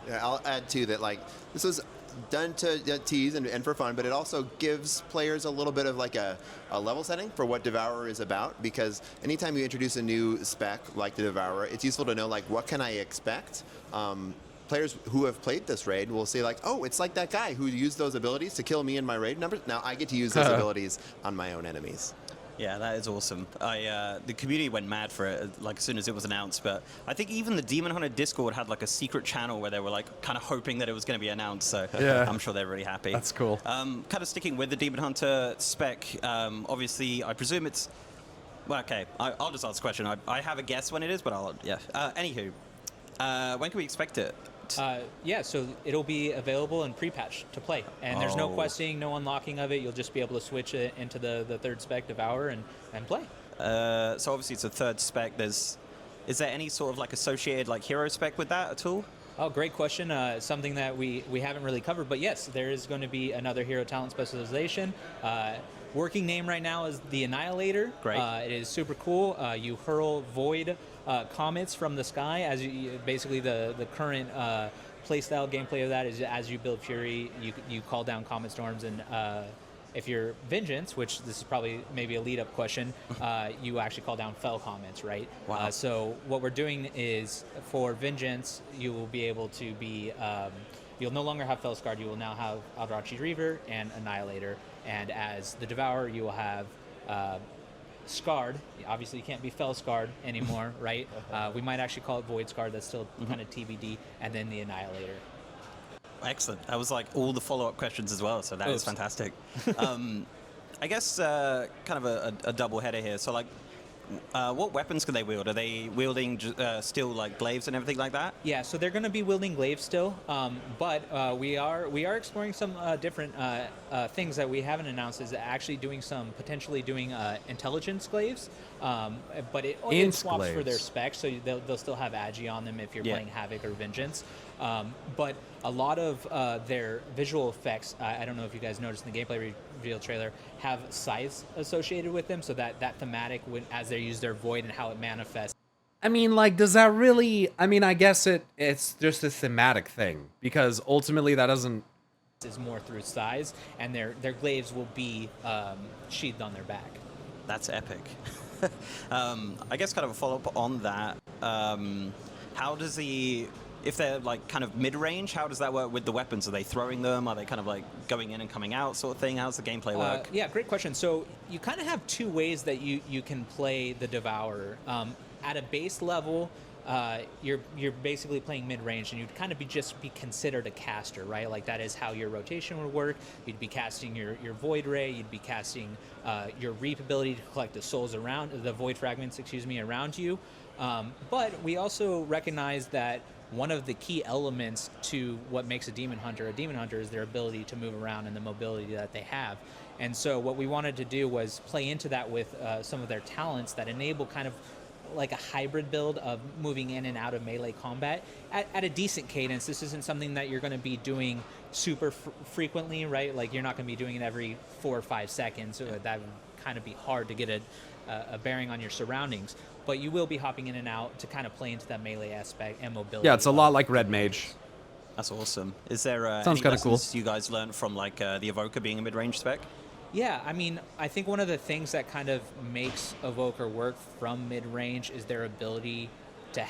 Yeah, I'll add too that like this was done to tease and for fun, but it also gives players a little bit of like a level setting for what Devourer is about, because anytime you introduce a new spec like the Devourer, it's useful to know like what can I expect. Players who have played this raid will say like, oh, it's like that guy who used those abilities to kill me in my raid numbers. Now I get to use those abilities on my own enemies. Yeah, that is awesome. The community went mad for it, like as soon as it was announced. But I think even the Demon Hunter Discord had like a secret channel where they were like kind of hoping that it was going to be announced. So I'm sure they're really happy. That's cool. Kind of sticking with the Demon Hunter spec. Obviously, I presume it's. Well, okay. I'll just ask the question. I have a guess when it is, but anywho, when can we expect it? Yeah, so it'll be available in pre-patch to play, and there's no questing, no unlocking of it. You'll just be able to switch it into the third spec Devourer and play. So obviously it's a third spec. Is there any sort of like associated like hero spec with that at all? Oh, great question. Something that we haven't really covered, but yes, there is going to be another hero talent specialization. Working name right now is the Annihilator. Great. It is super cool. You hurl void comets from the sky as you basically the current playstyle gameplay of that is as you build Fury, you call down comet storms, and if you're Vengeance, which this is probably maybe a lead-up question, you actually call down Fell Comets, right? Wow. So what we're doing is for Vengeance, you will be able to be, you'll no longer have Fell Scarred, you will now have Aldrachi Reaver and Annihilator, and as the Devourer, you will have Scarred. Obviously, you can't be Fell Scarred anymore, right? We might actually call it Void Scarred, that's still kind of TBD, and then the Annihilator. Excellent. That was like all the follow-up questions as well, so that is fantastic. I guess kind of a double header here. So like, what weapons can they wield? Are they wielding still like glaives and everything like that? Yeah, so they're going to be wielding glaives still, but we are exploring some different things that we haven't announced. Is actually potentially doing intelligence glaives, but it only swaps for their specs, so they'll still have Agi on them if you're playing Havoc or Vengeance. But a lot of their visual effects, I don't know if you guys noticed in the gameplay reveal trailer, have scythes associated with them, so that thematic, as they use their void and how it manifests. I mean, like, does that really... I mean, I guess it's just a thematic thing, because ultimately that doesn't... is more through size, and their glaives will be sheathed on their back. That's epic. I guess kind of a follow-up on that. How does if they're like kind of mid-range, how does that work with the weapons? Are they throwing them? Are they kind of like going in and coming out sort of thing? How's the gameplay work? Yeah, great question. So you kind of have two ways that you can play the Devourer. At a base level, you're basically playing mid-range, and you'd kind of be considered a caster, right? Like that is how your rotation would work. You'd be casting your Void Ray, you'd be casting your Reap ability to collect the souls around, the Void Fragments, around you. But we also recognize that one of the key elements to what makes a Demon Hunter is their ability to move around and the mobility that they have. And so what we wanted to do was play into that with some of their talents that enable kind of like a hybrid build of moving in and out of melee combat at a decent cadence. This isn't something that you're going to be doing super frequently, right? Like you're not going to be doing it every 4 or 5 seconds. So that would kind of be hard to get a bearing on your surroundings. But you will be hopping in and out to kind of play into that melee aspect and mobility. Yeah, it's a lot like Red Mage. That's awesome. Is there Sounds any kind of cool. lessons you guys learned from like the Evoker being a mid-range spec? Yeah, I mean, I think one of the things that kind of makes Evoker work from mid-range is their ability to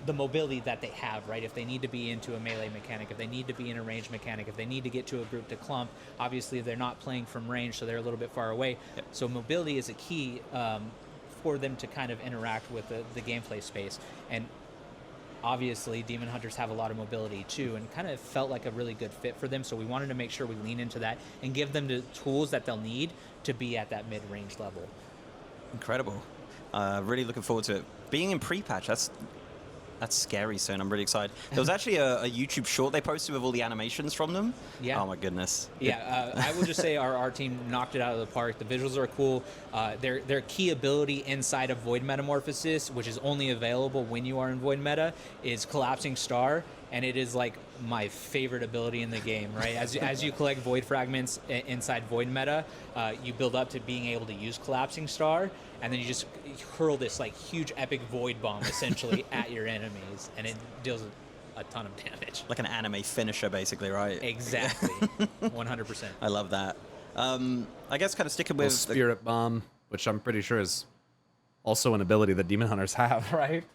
the mobility that they have, right? If they need to be into a melee mechanic, if they need to be in a range mechanic, if they need to get to a group to clump, obviously they're not playing from range, so they're a little bit far away. Yep. So mobility is a key for them to kind of interact with the gameplay space. And obviously Demon Hunters have a lot of mobility too, and kind of felt like a really good fit for them, so we wanted to make sure we lean into that and give them the tools that they'll need to be at that mid-range level. Incredible. Really looking forward to it. Being in pre-patch, that's scary soon. I'm really excited. There was actually a YouTube short they posted with all the animations from them. Yeah. Oh my goodness. Yeah, I will just say our team knocked it out of the park. The visuals are cool. Their key ability inside of Void Metamorphosis, which is only available when you are in Void Meta, is Collapsing Star, and it is like my favorite ability in the game, right? As you collect Void Fragments inside Void Meta, you build up to being able to use Collapsing Star, and then you just hurl this like huge epic Void Bomb essentially at your enemies, and it deals a ton of damage. Like an anime finisher, basically, right? Exactly. 100%. I love that. I guess kind of sticking with Spirit Bomb, which I'm pretty sure is also an ability that Demon Hunters have, right?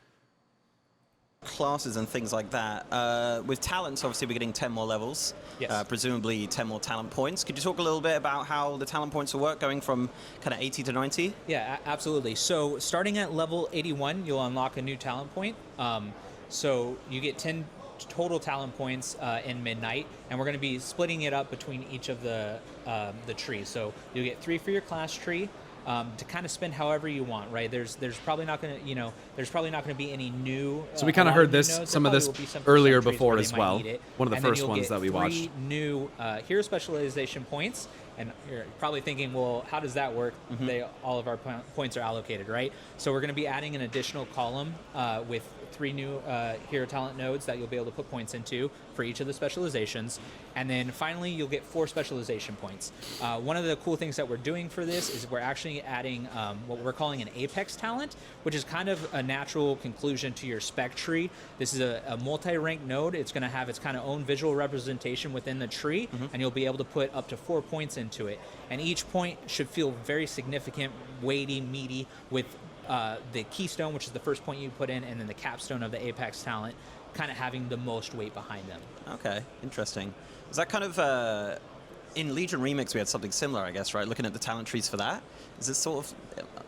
classes and things like that. With talents, obviously, we're getting 10 more levels. Yes. Presumably 10 more talent points. Could you talk a little bit about how the talent points will work, going from kind of 80 to 90? Yeah, absolutely. So starting at level 81, you'll unlock a new talent point. So you get 10 total talent points in Midnight, and we're going to be splitting it up between each of the trees. So you'll get 3 for your class tree. To kind of spend however you want, right? There's probably not going to, there's probably not going to be any new. So we kind of heard this, some of this earlier before as well. One of the first ones that we watched. 3 new hero specialization points, and you're probably thinking, well, how does that work? Mm-hmm. All of our points are allocated, right? So we're going to be adding an additional column with 3 new hero talent nodes that you'll be able to put points into for each of the specializations. And then finally, you'll get 4 specialization points. One of the cool things that we're doing for this is we're actually adding what we're calling an apex talent, which is kind of a natural conclusion to your spec tree. This is a multi-rank node. It's going to have its kind of own visual representation within the tree, and you'll be able to put up to 4 points into it. And each point should feel very significant, weighty, meaty, with the keystone, which is the first point you put in, and then the capstone of the apex talent kind of having the most weight behind them. Okay, interesting. Is that kind of in Legion Remix we had something similar, I guess, right? Looking at the talent trees for that, is it sort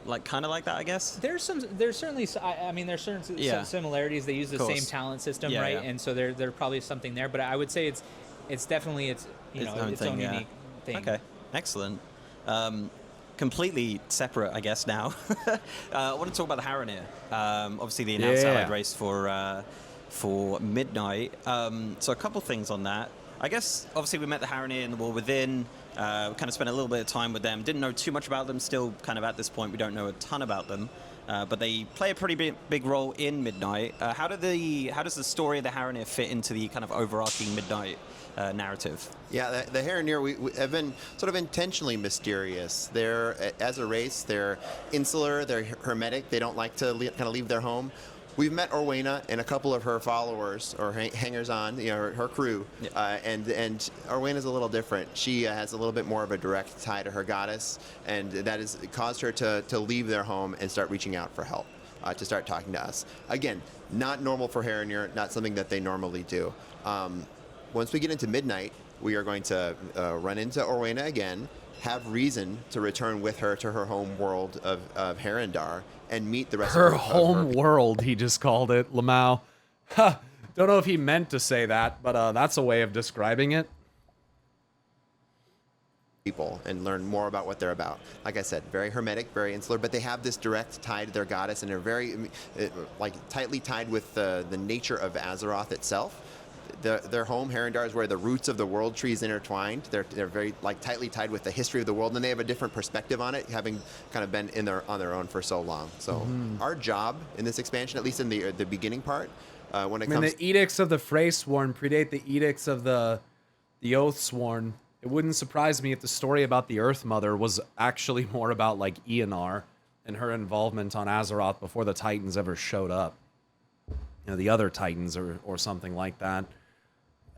of kind of like that, I guess? There's certainly I mean there's certain some similarities. They use the same talent system, right? Yeah. And so there probably something there, but I would say it's definitely its own unique thing. Okay, excellent. Completely separate, I guess, now. I want to talk about the Haranir. Obviously, the announced allied race for Midnight. So a couple things on that. I guess, obviously, we met the Haranir in the War Within. We kind of spent a little bit of time with them. Didn't know too much about them. Still, kind of at this point, we don't know a ton about them. But they play a pretty big role in Midnight. How does the story of the Haranir fit into the kind of overarching Midnight narrative? Yeah, the Haranir we have been sort of intentionally mysterious. They're, as a race, they're insular, they're hermetic, they don't like to kind of leave their home. We've met Orwena and a couple of her followers, or hangers-on, her crew, and Orwena's a little different. She has a little bit more of a direct tie to her goddess, and that has caused her to leave their home and start reaching out for help, to start talking to us. Again, not normal for Haranir, not something that they normally do. Once we get into Midnight, we are going to run into Orwena again, have reason to return with her to her home world of Harandar, and meet the rest her of her home world, he just called it, Lamau. Don't know if he meant to say that, but that's a way of describing it. People and learn more about what they're about. Like I said, very hermetic, very insular, but they have this direct tie to their goddess, and they're very tightly tied with the nature of Azeroth itself. Their home, Harandar, is where the roots of the world tree is intertwined. They're very tightly tied with the history of the world, and they have a different perspective on it, having kind of been on their own for so long. So our job in this expansion, at least in the beginning part, when it comes, the edicts of the Freysworn predate the edicts of the Oathsworn. It wouldn't surprise me if the story about the Earth Mother was actually more about like Eonar and her involvement on Azeroth before the Titans ever showed up. The other Titans or something like that.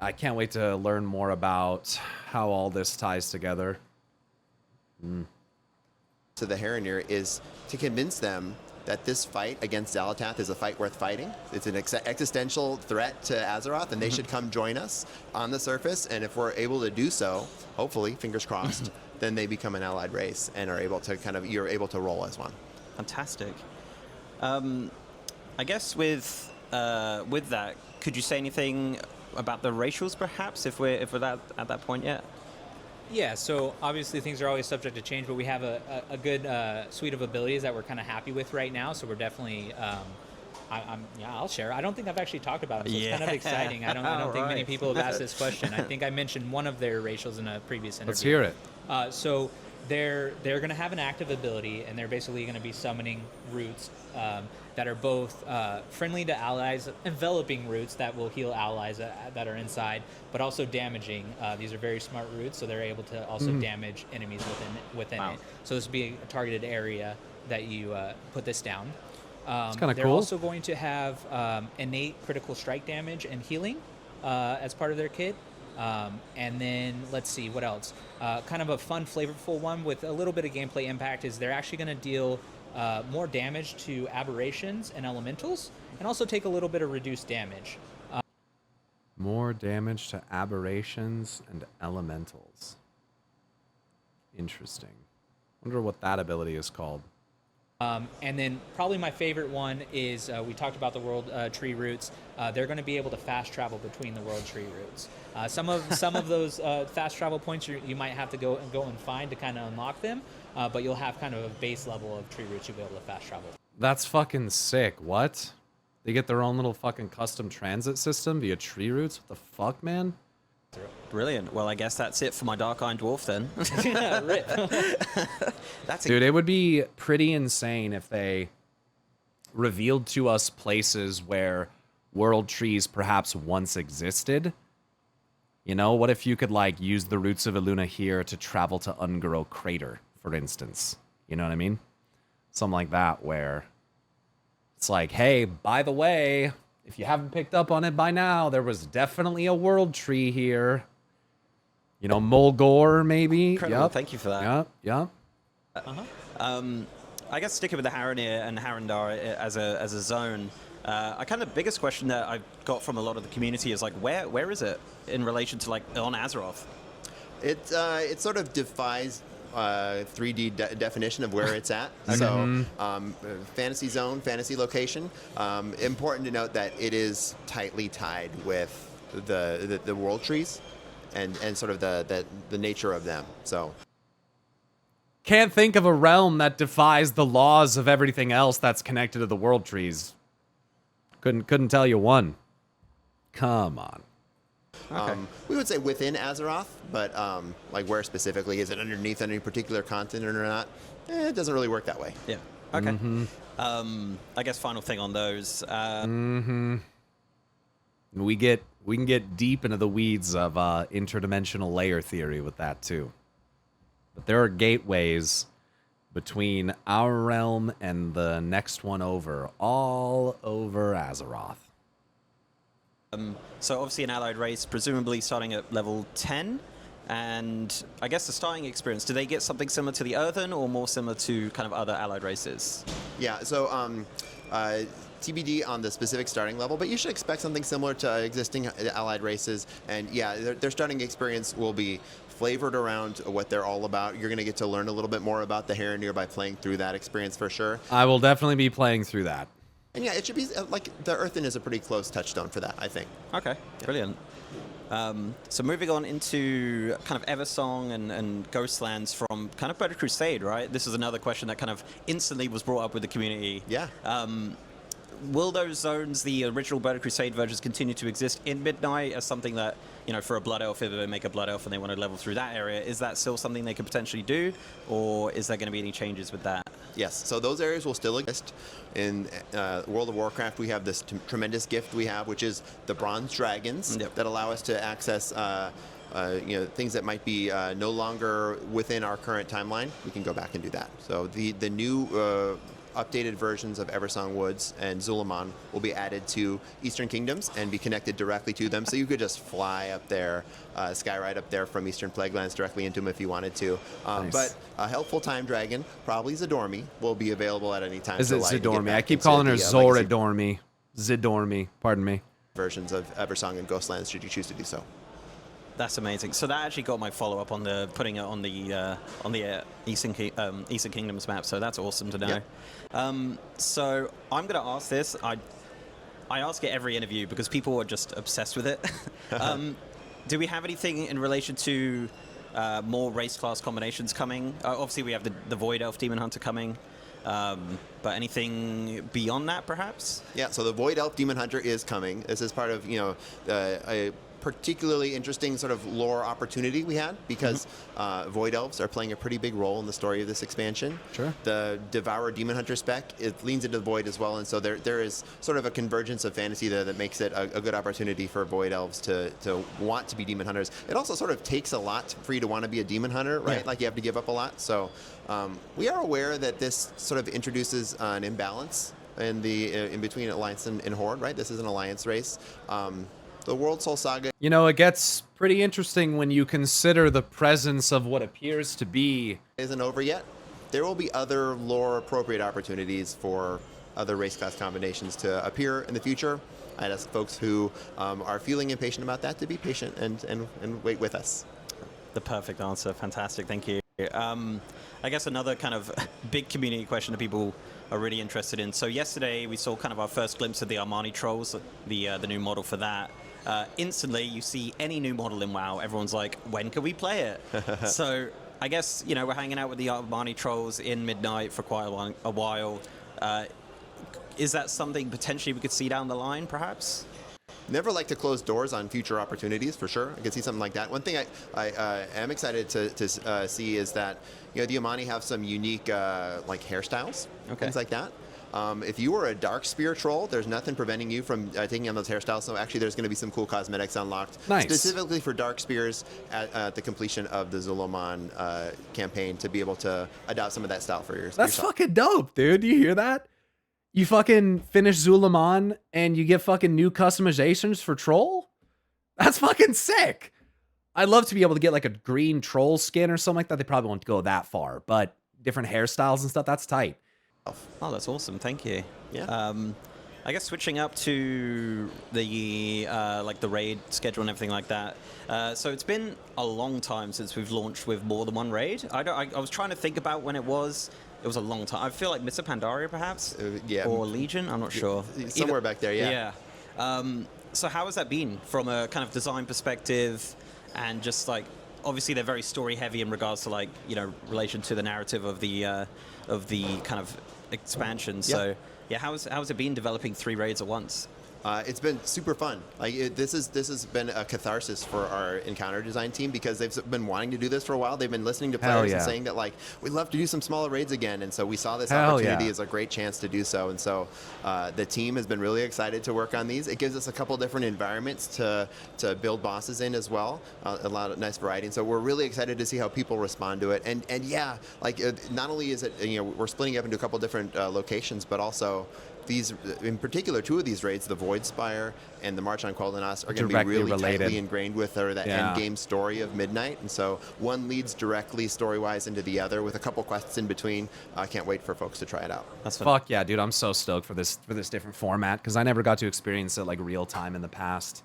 I can't wait to learn more about how all this ties together. To the Haranir is to convince them that this fight against Xal'atath is a fight worth fighting. It's an existential threat to Azeroth, and they should come join us on the surface. And if we're able to do so, hopefully, fingers crossed, then they become an allied race and are able to you're able to roll as one. Fantastic. I guess with that, could you say anything about the racials, perhaps, if we're at that point yet? Yeah, so obviously things are always subject to change, but we have a good suite of abilities that we're kind of happy with right now, so we're definitely I'll share. I don't think I've actually talked about them, so it's kind of exciting. I don't think many people have asked this question. I think I mentioned one of their racials in a previous interview. Let's hear it. So they're going to have an active ability, and they're basically going to be summoning roots that are both friendly to allies, enveloping roots that will heal allies that are inside, but also damaging. These are very smart roots, so they're able to also damage enemies within it. So this would be a targeted area that you put this down. It's kind of they're cool. also going to have innate critical strike damage and healing as part of their kit. And then let's see what else. Kind of a fun, flavorful one with a little bit of gameplay impact is they're actually going to deal more damage to aberrations and elementals, and also take a little bit of reduced damage. More damage to aberrations and elementals. Interesting. Wonder what that ability is called. And then probably my favorite one is we talked about the world tree routes. They're going to be able to fast travel between the world tree routes. Some of those fast travel points you might have to go and find to kind of unlock them, but you'll have kind of a base level of tree routes you'll be able to fast travel. That's fucking sick. What? They get their own little fucking custom transit system via tree routes? What the fuck, man? Brilliant. Well, I guess that's it for my Dark Iron Dwarf then. Rip. That's Dude, it would be pretty insane if they revealed to us places where world trees perhaps once existed. You know, what if you could, like, use the roots of Illuna here to travel to Ungaro Crater, for instance? You know what I mean? Something like that, where it's like, hey, by the way, if you haven't picked up on it by now, there was definitely a world tree here. You know, Mulgore, maybe? Incredible. Yep. Thank you for that. Yep. I guess sticking with the Haranir and Harandar as a zone, I kind of the biggest question that I've got from a lot of the community is like, where is it in relation to like on Azeroth? It sort of defies 3D definition of where it's at. So fantasy zone, fantasy location. Important to note that it is tightly tied with the world trees and sort of the nature of them. So Can't think of a realm that defies the laws of everything else that's connected to the world trees. Couldn't tell you one. Come on. Okay. We would say within Azeroth, but like where specifically? Is it underneath any particular continent or not? It doesn't really work that way. Yeah. Okay. I guess final thing on those. We can get deep into the weeds of interdimensional layer theory with that too. But there are gateways between our realm and the next one over, all over Azeroth. So obviously an allied race, presumably starting at level 10. And I guess the starting experience, do they get something similar to the Earthen or more similar to kind of other allied races? Yeah, so TBD on the specific starting level, but you should expect something similar to existing allied races. And yeah, their starting experience will be flavored around what they're all about. You're going to get to learn a little bit more about the Haranir by playing through that experience for sure. I will definitely be playing through that. And yeah, it should be like the Earthen is a pretty close touchstone for that, I think. Okay, brilliant. So moving on into kind of Eversong and Ghostlands from kind of Burning Crusade, right? This is another question that kind of instantly was brought up with the community. Yeah. Will those zones, the original Burning Crusade versions, continue to exist in Midnight as something that, you know, for a Blood Elf, if they make a Blood Elf and they want to level through that area, is that still something they could potentially do? Or is there going to be any changes with that? Yes, so those areas will still exist. In World of Warcraft, we have this tremendous gift we have, which is the Bronze Dragons that allow us to access things that might be no longer within our current timeline. We can go back and do that. So the new updated versions of Eversong Woods and Zulaman will be added to Eastern Kingdoms and be connected directly to them. So you could just fly up there, skyride up there from Eastern Plaguelands directly into them if you wanted to. Nice. But a helpful time dragon, probably Zidormi, will be available at any time. Is to it light and get Zidormi? back I keep into calling her the, legacy Zoradormi. Zidormi, pardon me. versions of Eversong and Ghostlands, should you choose to do so. That's amazing. So that actually got my follow-up on the putting it on the Eastern Kingdoms map. So that's awesome to know. Yeah. So I'm going to ask this. I ask it every interview because people are just obsessed with it. Do we have anything in relation to more race class combinations coming? Obviously, we have the Void Elf Demon Hunter coming. But anything beyond that, perhaps? Yeah, so the Void Elf Demon Hunter is coming. This is part of, a particularly interesting sort of lore opportunity we had because Void Elves are playing a pretty big role in the story of this expansion. Sure. The Devourer Demon Hunter spec, it leans into the Void as well, and so there is sort of a convergence of fantasy there that makes it a good opportunity for Void Elves to want to be Demon Hunters. It also sort of takes a lot for you to want to be a Demon Hunter, right? Yeah. Like you have to give up a lot. So we are aware that this sort of introduces an imbalance in between Alliance and Horde, right? This is an Alliance race. The World Soul Saga. You know, it gets pretty interesting when you consider the presence of what appears to be Isn't over yet. There will be other lore appropriate opportunities for other race class combinations to appear in the future. I'd ask folks who are feeling impatient about that to be patient and wait with us. The perfect answer. Fantastic. Thank you. I guess another kind of big community question that people are really interested in. So yesterday we saw kind of our first glimpse of the Armani Trolls, the new model for that. Instantly, you see any new model in WoW, everyone's like, when can we play it? So I guess, we're hanging out with the Armani Trolls in Midnight for quite a while. Is that something potentially we could see down the line, perhaps? Never like to close doors on future opportunities, for sure. I could see something like that. One thing I am excited to see is that, the Amani have some unique like hairstyles, things like that. If you were a Dark Spear troll, there's nothing preventing you from taking on those hairstyles. So actually, there's going to be some cool cosmetics unlocked specifically for Dark Spears at the completion of the Zul'Aman campaign to be able to adopt some of that style for yourself. That's fucking dope, dude. Do you hear that? You fucking finish Zul'Aman and you get fucking new customizations for troll? That's fucking sick. I'd love to be able to get like a green troll skin or something like that. They probably won't go that far, but different hairstyles and stuff, that's tight. Oh, that's awesome. Thank you. Yeah. I guess switching up to the like the raid schedule and everything like that. So it's been a long time since we've launched with more than one raid. I was trying to think about when it was. It was a long time. I feel like Mists of Pandaria, perhaps? Yeah. Or Legion? I'm not sure. Somewhere back there, yeah. Yeah. So how has that been from a kind of design perspective and just like, obviously they're very story heavy in regards to like, you know, relation to the narrative of the kind of expansion. Yep. So yeah, how's it been developing 3 raids at once? It's been super fun. Like this has been a catharsis for our encounter design team because they've been wanting to do this for a while. They've been listening to players and saying that like we'd love to do some smaller raids again, and so we saw this opportunity as a great chance to do so. And so the team has been really excited to work on these. It gives us a couple different environments to build bosses in as well, a lot of nice variety. And so we're really excited to see how people respond to it. And yeah, like not only is it we're splitting up into a couple different locations, but also these, in particular, 2 of these raids, the Void Spire and the March on Quel'Thanas, are going to be really tightly ingrained with that end game story of Midnight. And so one leads directly story-wise into the other with a couple quests in between. I can't wait for folks to try it out. That's Fuck yeah, dude. I'm so stoked for this different format because I never got to experience it like real time in the past.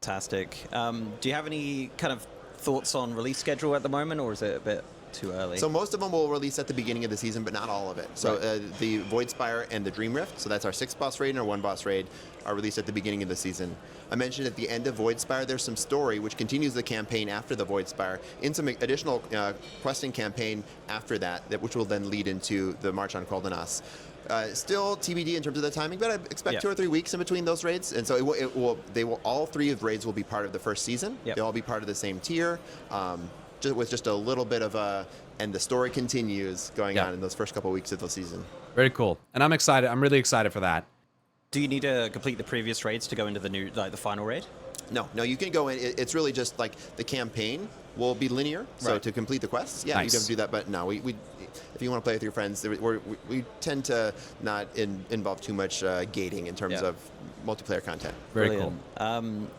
Fantastic. Do you have any kind of thoughts on release schedule at the moment, or is it a bit too early? So most of them will release at the beginning of the season, but not all of it. So the Void Spire and the Dream Rift, so that's our 6 boss raid and our 1 boss raid, are released at the beginning of the season. I mentioned at the end of Void Spire, there's some story which continues the campaign after the Void Spire in some additional questing campaign after that, which will then lead into the March on Quel'Thanas. Still TBD in terms of the timing, but I expect 2 or 3 weeks in between those raids, and so they will all 3 of the raids will be part of the first season. They'll all be part of the same tier. With just a little bit of and the story continues going on in those first couple weeks of the season. Very cool. And I'm excited. I'm really excited for that. Do you need to complete the previous raids to go into the new, like the final raid? No, you can go in. It's really just like the campaign will be linear. So to complete the quests, you have to do that. But no, we if you want to play with your friends, we tend to not involve too much gating in terms of multiplayer content. Very cool.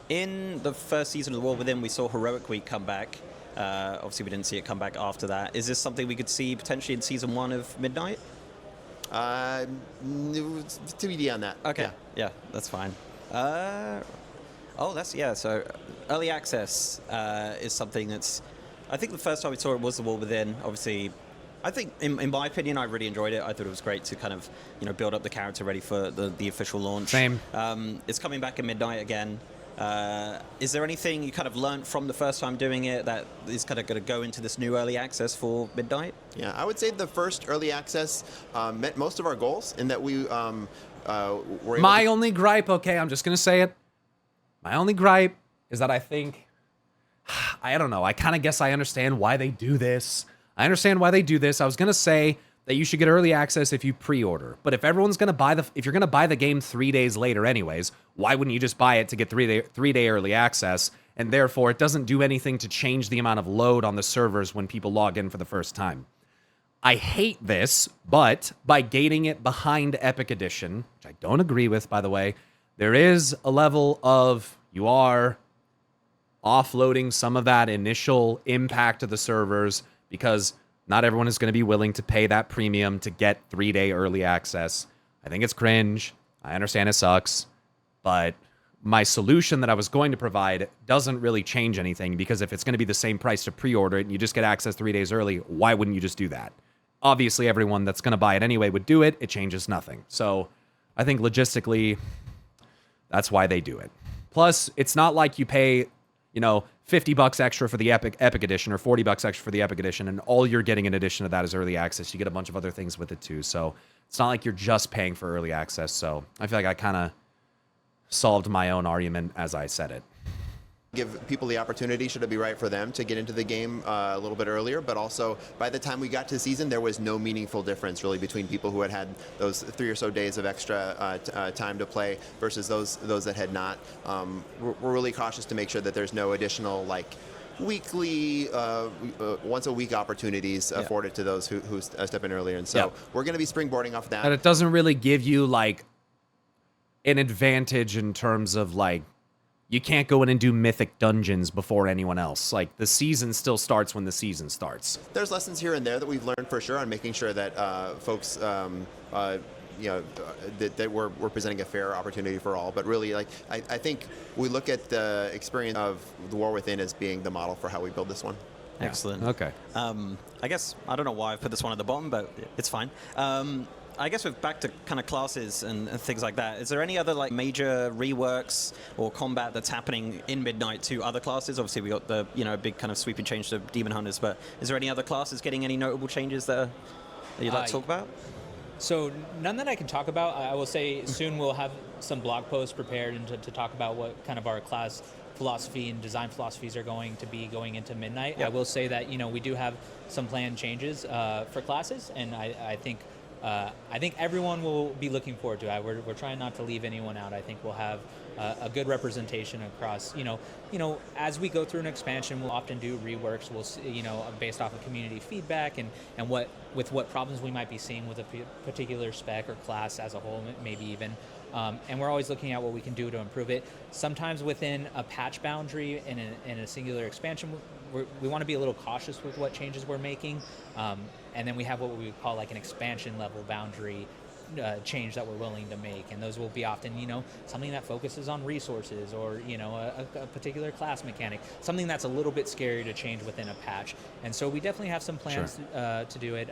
In the first season of The War Within, we saw Heroic Week come back. Obviously, we didn't see it come back after that. Is this something we could see potentially in Season 1 of Midnight? TBD on that. Okay. Yeah, that's fine. So early access is something that's... I think the first time we saw it was The War Within. Obviously, I think, in my opinion, I really enjoyed it. I thought it was great to kind of, build up the character ready for the official launch. Same. It's coming back at Midnight again. Is there anything you kind of learned from the first time doing it that is kind of going to go into this new early access for Midnight? Yeah, I would say the first early access met most of our goals in that we were able My only gripe, okay, I'm just going to say it. My only gripe is that I think, I don't know, I kind of guess I understand why they do this. I understand why they do this. I was going to say that you should get early access if you pre-order. But if everyone's going to if you're going to buy the game 3 days later anyways, why wouldn't you just buy it to get three-day early access? And therefore, it doesn't do anything to change the amount of load on the servers when people log in for the first time. I hate this, but by gating it behind Epic Edition, which I don't agree with, by the way, there is a level of you are offloading some of that initial impact to the servers because not everyone is going to be willing to pay that premium to get 3-day early access. I think it's cringe. I understand it sucks. But my solution that I was going to provide doesn't really change anything because if it's going to be the same price to pre-order it and you just get access 3 days early, why wouldn't you just do that? Obviously, everyone that's going to buy it anyway would do it. It changes nothing. So I think logistically, that's why they do it. Plus, it's not like you pay, $50 extra for the Epic Edition or $40 extra for the Epic Edition, and all you're getting in addition to that is early access. You get a bunch of other things with it too. So it's not like you're just paying for early access. So I feel like I kind of solved my own argument as I said it. give people the opportunity, should it be right for them to get into the game a little bit earlier, but also by the time we got to season, there was no meaningful difference really between people who had those 3 or so days of extra time to play versus those that had not. We're really cautious to make sure that there's no additional weekly, once a week opportunities afforded to those who step in earlier. And so we're going to be springboarding off that. And it doesn't really give you an advantage in terms of you can't go in and do mythic dungeons before anyone else. The season still starts when the season starts. There's lessons here and there that we've learned for sure on making sure that folks, that we're presenting a fair opportunity for all. But really, I think we look at the experience of the War Within as being the model for how we build this one. Excellent. Okay. I guess, I don't know why I put this one at the bottom, but it's fine. I guess we're back to kind of classes and things like that. Is there any other major reworks or combat that's happening in Midnight to other classes? Obviously, we got the big kind of sweeping change to Demon Hunters, but is there any other classes getting any notable changes that you'd like to talk about? So none that I can talk about. I will say soon we'll have some blog posts prepared and to talk about what kind of our class philosophy and design philosophies are going to be going into Midnight. Yep. I will say that we do have some planned changes for classes, and I think everyone will be looking forward to it. We're trying not to leave anyone out. I think we'll have a good representation across. As we go through an expansion, we'll often do reworks. We'll see, based off of community feedback and what problems we might be seeing with a particular spec or class as a whole, maybe even. And we're always looking at what we can do to improve it. Sometimes within a patch boundary in a singular expansion, we want to be a little cautious with what changes we're making. And then we have what we would call an expansion level boundary change that we're willing to make. And those will be often, something that focuses on resources or, a particular class mechanic, something that's a little bit scary to change within a patch. And so we definitely have some plans to do it.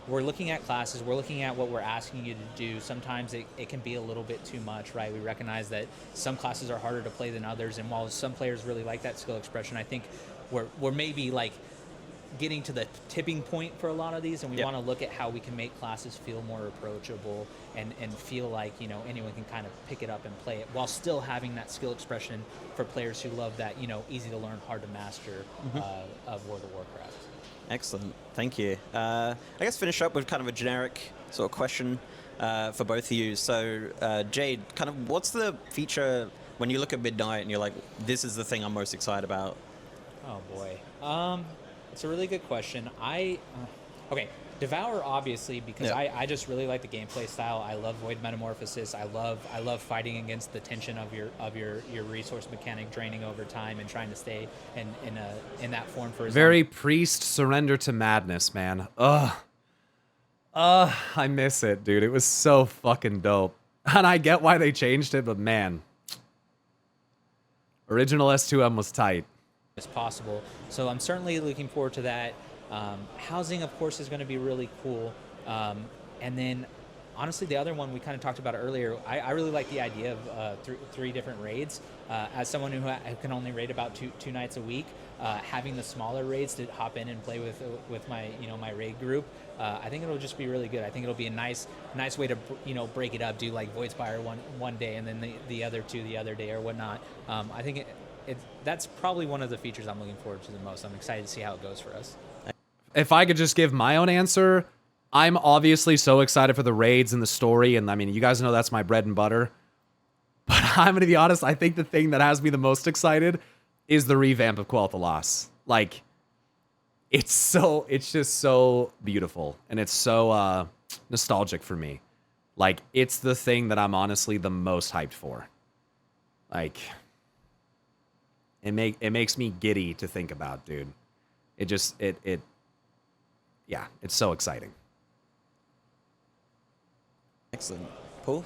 We're looking at classes, we're looking at what we're asking you to do. Sometimes it can be a little bit too much, right? We recognize that some classes are harder to play than others, and while some players really like that skill expression, I think we're maybe getting to the tipping point for a lot of these, and we want to look at how we can make classes feel more approachable and feel like anyone can kind of pick it up and play it while still having that skill expression for players who love that easy to learn, hard to master of World of Warcraft. Excellent, thank you. I guess finish up with kind of a generic sort of question for both of you. So Jade, kind of what's the feature when you look at Midnight and you're like, this is the thing I'm most excited about? Oh boy, it's a really good question. Okay, Devour obviously, because I just really like the gameplay style. I love Void Metamorphosis. I love fighting against the tension of your resource mechanic draining over time and trying to stay in that form for as Very priest surrender to madness, man. I miss it, dude. It was so fucking dope. And I get why they changed it, but man. Original S2M was tight. as possible. So I'm certainly looking forward to that. Housing, of course, is going to be really cool. And then, honestly, the other one we kind of talked about earlier, I really like the idea of three different raids. As someone who can only raid about two nights a week, having the smaller raids to hop in and play with my my raid group, I think it'll just be really good. I think it'll be a nice way to break it up, do like Voidspire one day and then the other two the other day or whatnot. I think that's probably one of the features I'm looking forward to the most. I'm excited to see how it goes for us. If I could just give my own answer, I'm obviously so excited for the raids and the story, and I mean, you guys know that's my bread and butter. But I'm gonna be honest, I think the thing that has me the most excited is the revamp of Quell the Loss. Like, it's just so beautiful, and it's so nostalgic for me. Like, it's the thing that I'm honestly the most hyped for. Like, it makes me giddy to think about, dude. Yeah, it's so exciting. Excellent. Paul?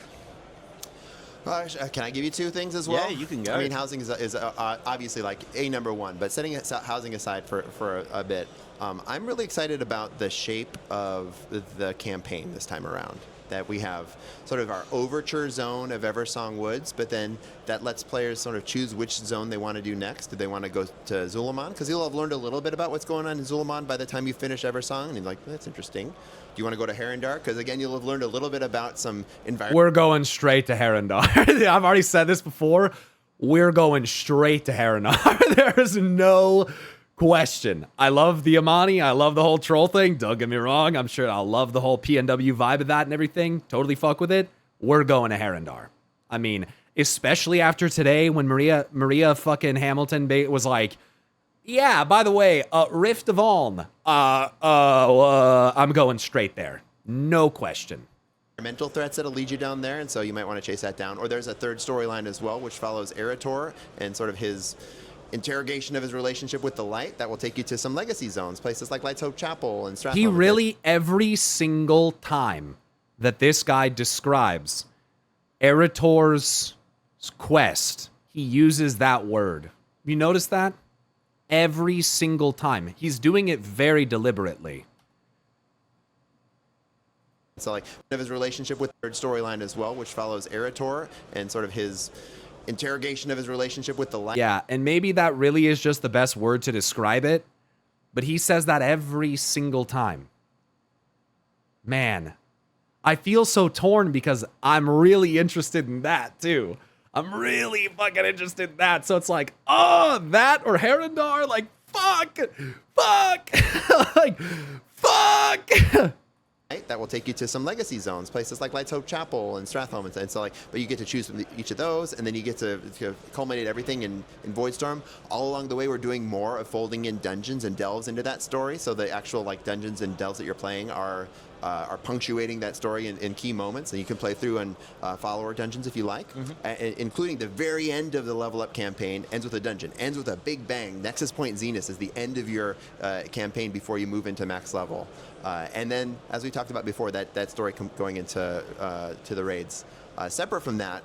Can I give you two things as well? Yeah, you can go. I mean, housing is obviously like number one, but setting housing aside for a bit, I'm really excited about the shape of the campaign this time around. That we have sort of our overture zone of Eversong Woods, but then that lets players sort of choose which zone they want to do next. Do they want to go to Zulaman? Because you'll have learned a little bit about what's going on in Zulaman by the time you finish Eversong, and you're like, that's interesting. Do you want to go to Herondar? Because again, you'll have learned a little bit about some environment. We're going straight to Herondar. I've already said this before. we're going straight to Harinar. There's no question. I love the Amani. I love the whole troll thing. Don't get me wrong. I'm sure I'll love the whole PNW vibe of that and everything. Totally fuck with it. We're going to Harandar. I mean, especially after today when Maria fucking Hamilton was like, yeah, by the way, Rift of Alm. I'm going straight there. No question. Mental threats that'll lead you down there, and so you might want to chase that down. Or there's a third storyline as well, which follows Erator and sort of his interrogation of his relationship with the light that will take you to some legacy zones, places like Light's Hope Chapel and Strathmore. He really, every single time that this guy describes Erator's quest, he uses that word. You notice that? Every single time. He's doing it very deliberately. So like of his relationship with the third storyline as well, which follows Erator and sort of his interrogation of his relationship with the light. Yeah, and maybe that really is just the best word to describe it, but he says that every single time. Man, I feel so torn because I'm really interested in that too. I'm really fucking interested in that. So it's like, oh, that or Harandar? Like, fuck, like, fuck. That will take you to some legacy zones, places like Light's Hope Chapel and Strathmore, and so like. But you get to choose from each of those, and then you get to culminate everything in Voidstorm. All along the way, we're doing more of folding in dungeons and delves into that story. So the actual like dungeons and delves that you're playing are punctuating that story in key moments, and you can play through and follower dungeons if you like, including the very end of the level up campaign ends with a dungeon, ends with a big bang. Nexus Point Zenith is the end of your campaign before you move into max level. And then, as we talked about before, that story going into to the raids. Separate from that,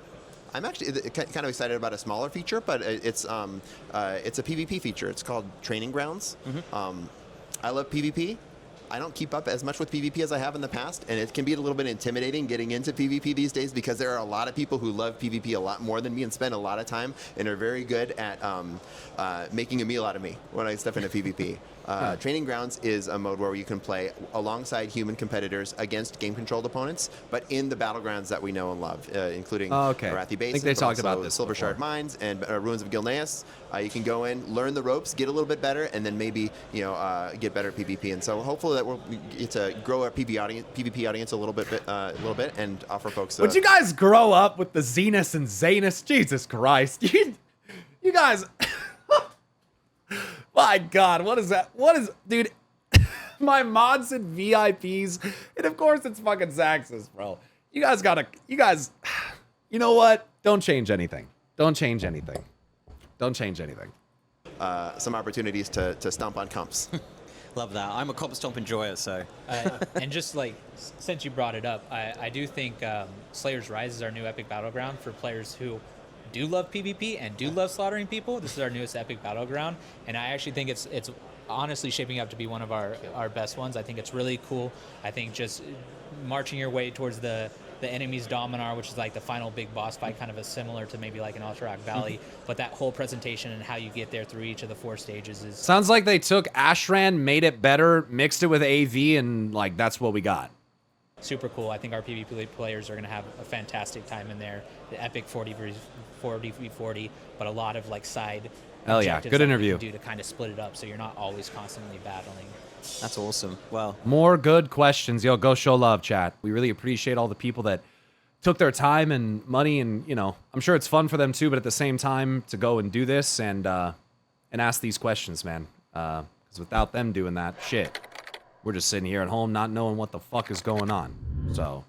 I'm actually kind of excited about a smaller feature, but it's a PvP feature. It's called Training Grounds. I love PvP. I don't keep up as much with PvP as I have in the past, and it can be a little bit intimidating getting into PvP these days because there are a lot of people who love PvP a lot more than me and spend a lot of time and are very good at making a meal out of me when I step into PvP. Training Grounds is a mode where you can play alongside human competitors against game-controlled opponents, but in the battlegrounds that we know and love, including Arathi Basin, I think they talked about this Silver before. Shard Mines, and Ruins of Gilneas. You can go in, learn the ropes, get a little bit better, and then maybe get better at PvP. And so hopefully that we'll get to grow our PvP audience a little bit, and offer folks. Would you guys grow up with the Zenus and Zanus? Jesus Christ, you guys. My God, what is that? What is, dude? My mods and VIPs, and of course it's fucking Zaxxas, bro. You guys, you know what? Don't change anything. Don't change anything. Don't change anything. Some opportunities to stomp on comps. Love that. I'm a comp stomp enjoyer, so. And just like, since you brought it up, I do think Slayer's Rise is our new epic battleground for players who do love PvP and do love slaughtering people. This is our newest epic battleground, and I actually think it's honestly shaping up to be one of our best ones. I think it's really cool. I think just marching your way towards the enemy's Dominar, which is like the final big boss fight, kind of a similar to maybe like an Alterac Valley, but that whole presentation and how you get there through each of the 4 stages is... Sounds like they took Ashran, made it better, mixed it with AV, and like that's what we got. Super cool. I think our PvP players are going to have a fantastic time in there. The epic 40v40, but a lot of like side Hell yeah, objectives good that interview. you can do to kind of split it up so you're not always constantly battling. That's awesome. Well, More good questions. Yo, go show love, chat. We really appreciate all the people that took their time and money, and I'm sure it's fun for them too, but at the same time to go and do this and ask these questions, man. Because without them doing that, shit, we're just sitting here at home not knowing what the fuck is going on. So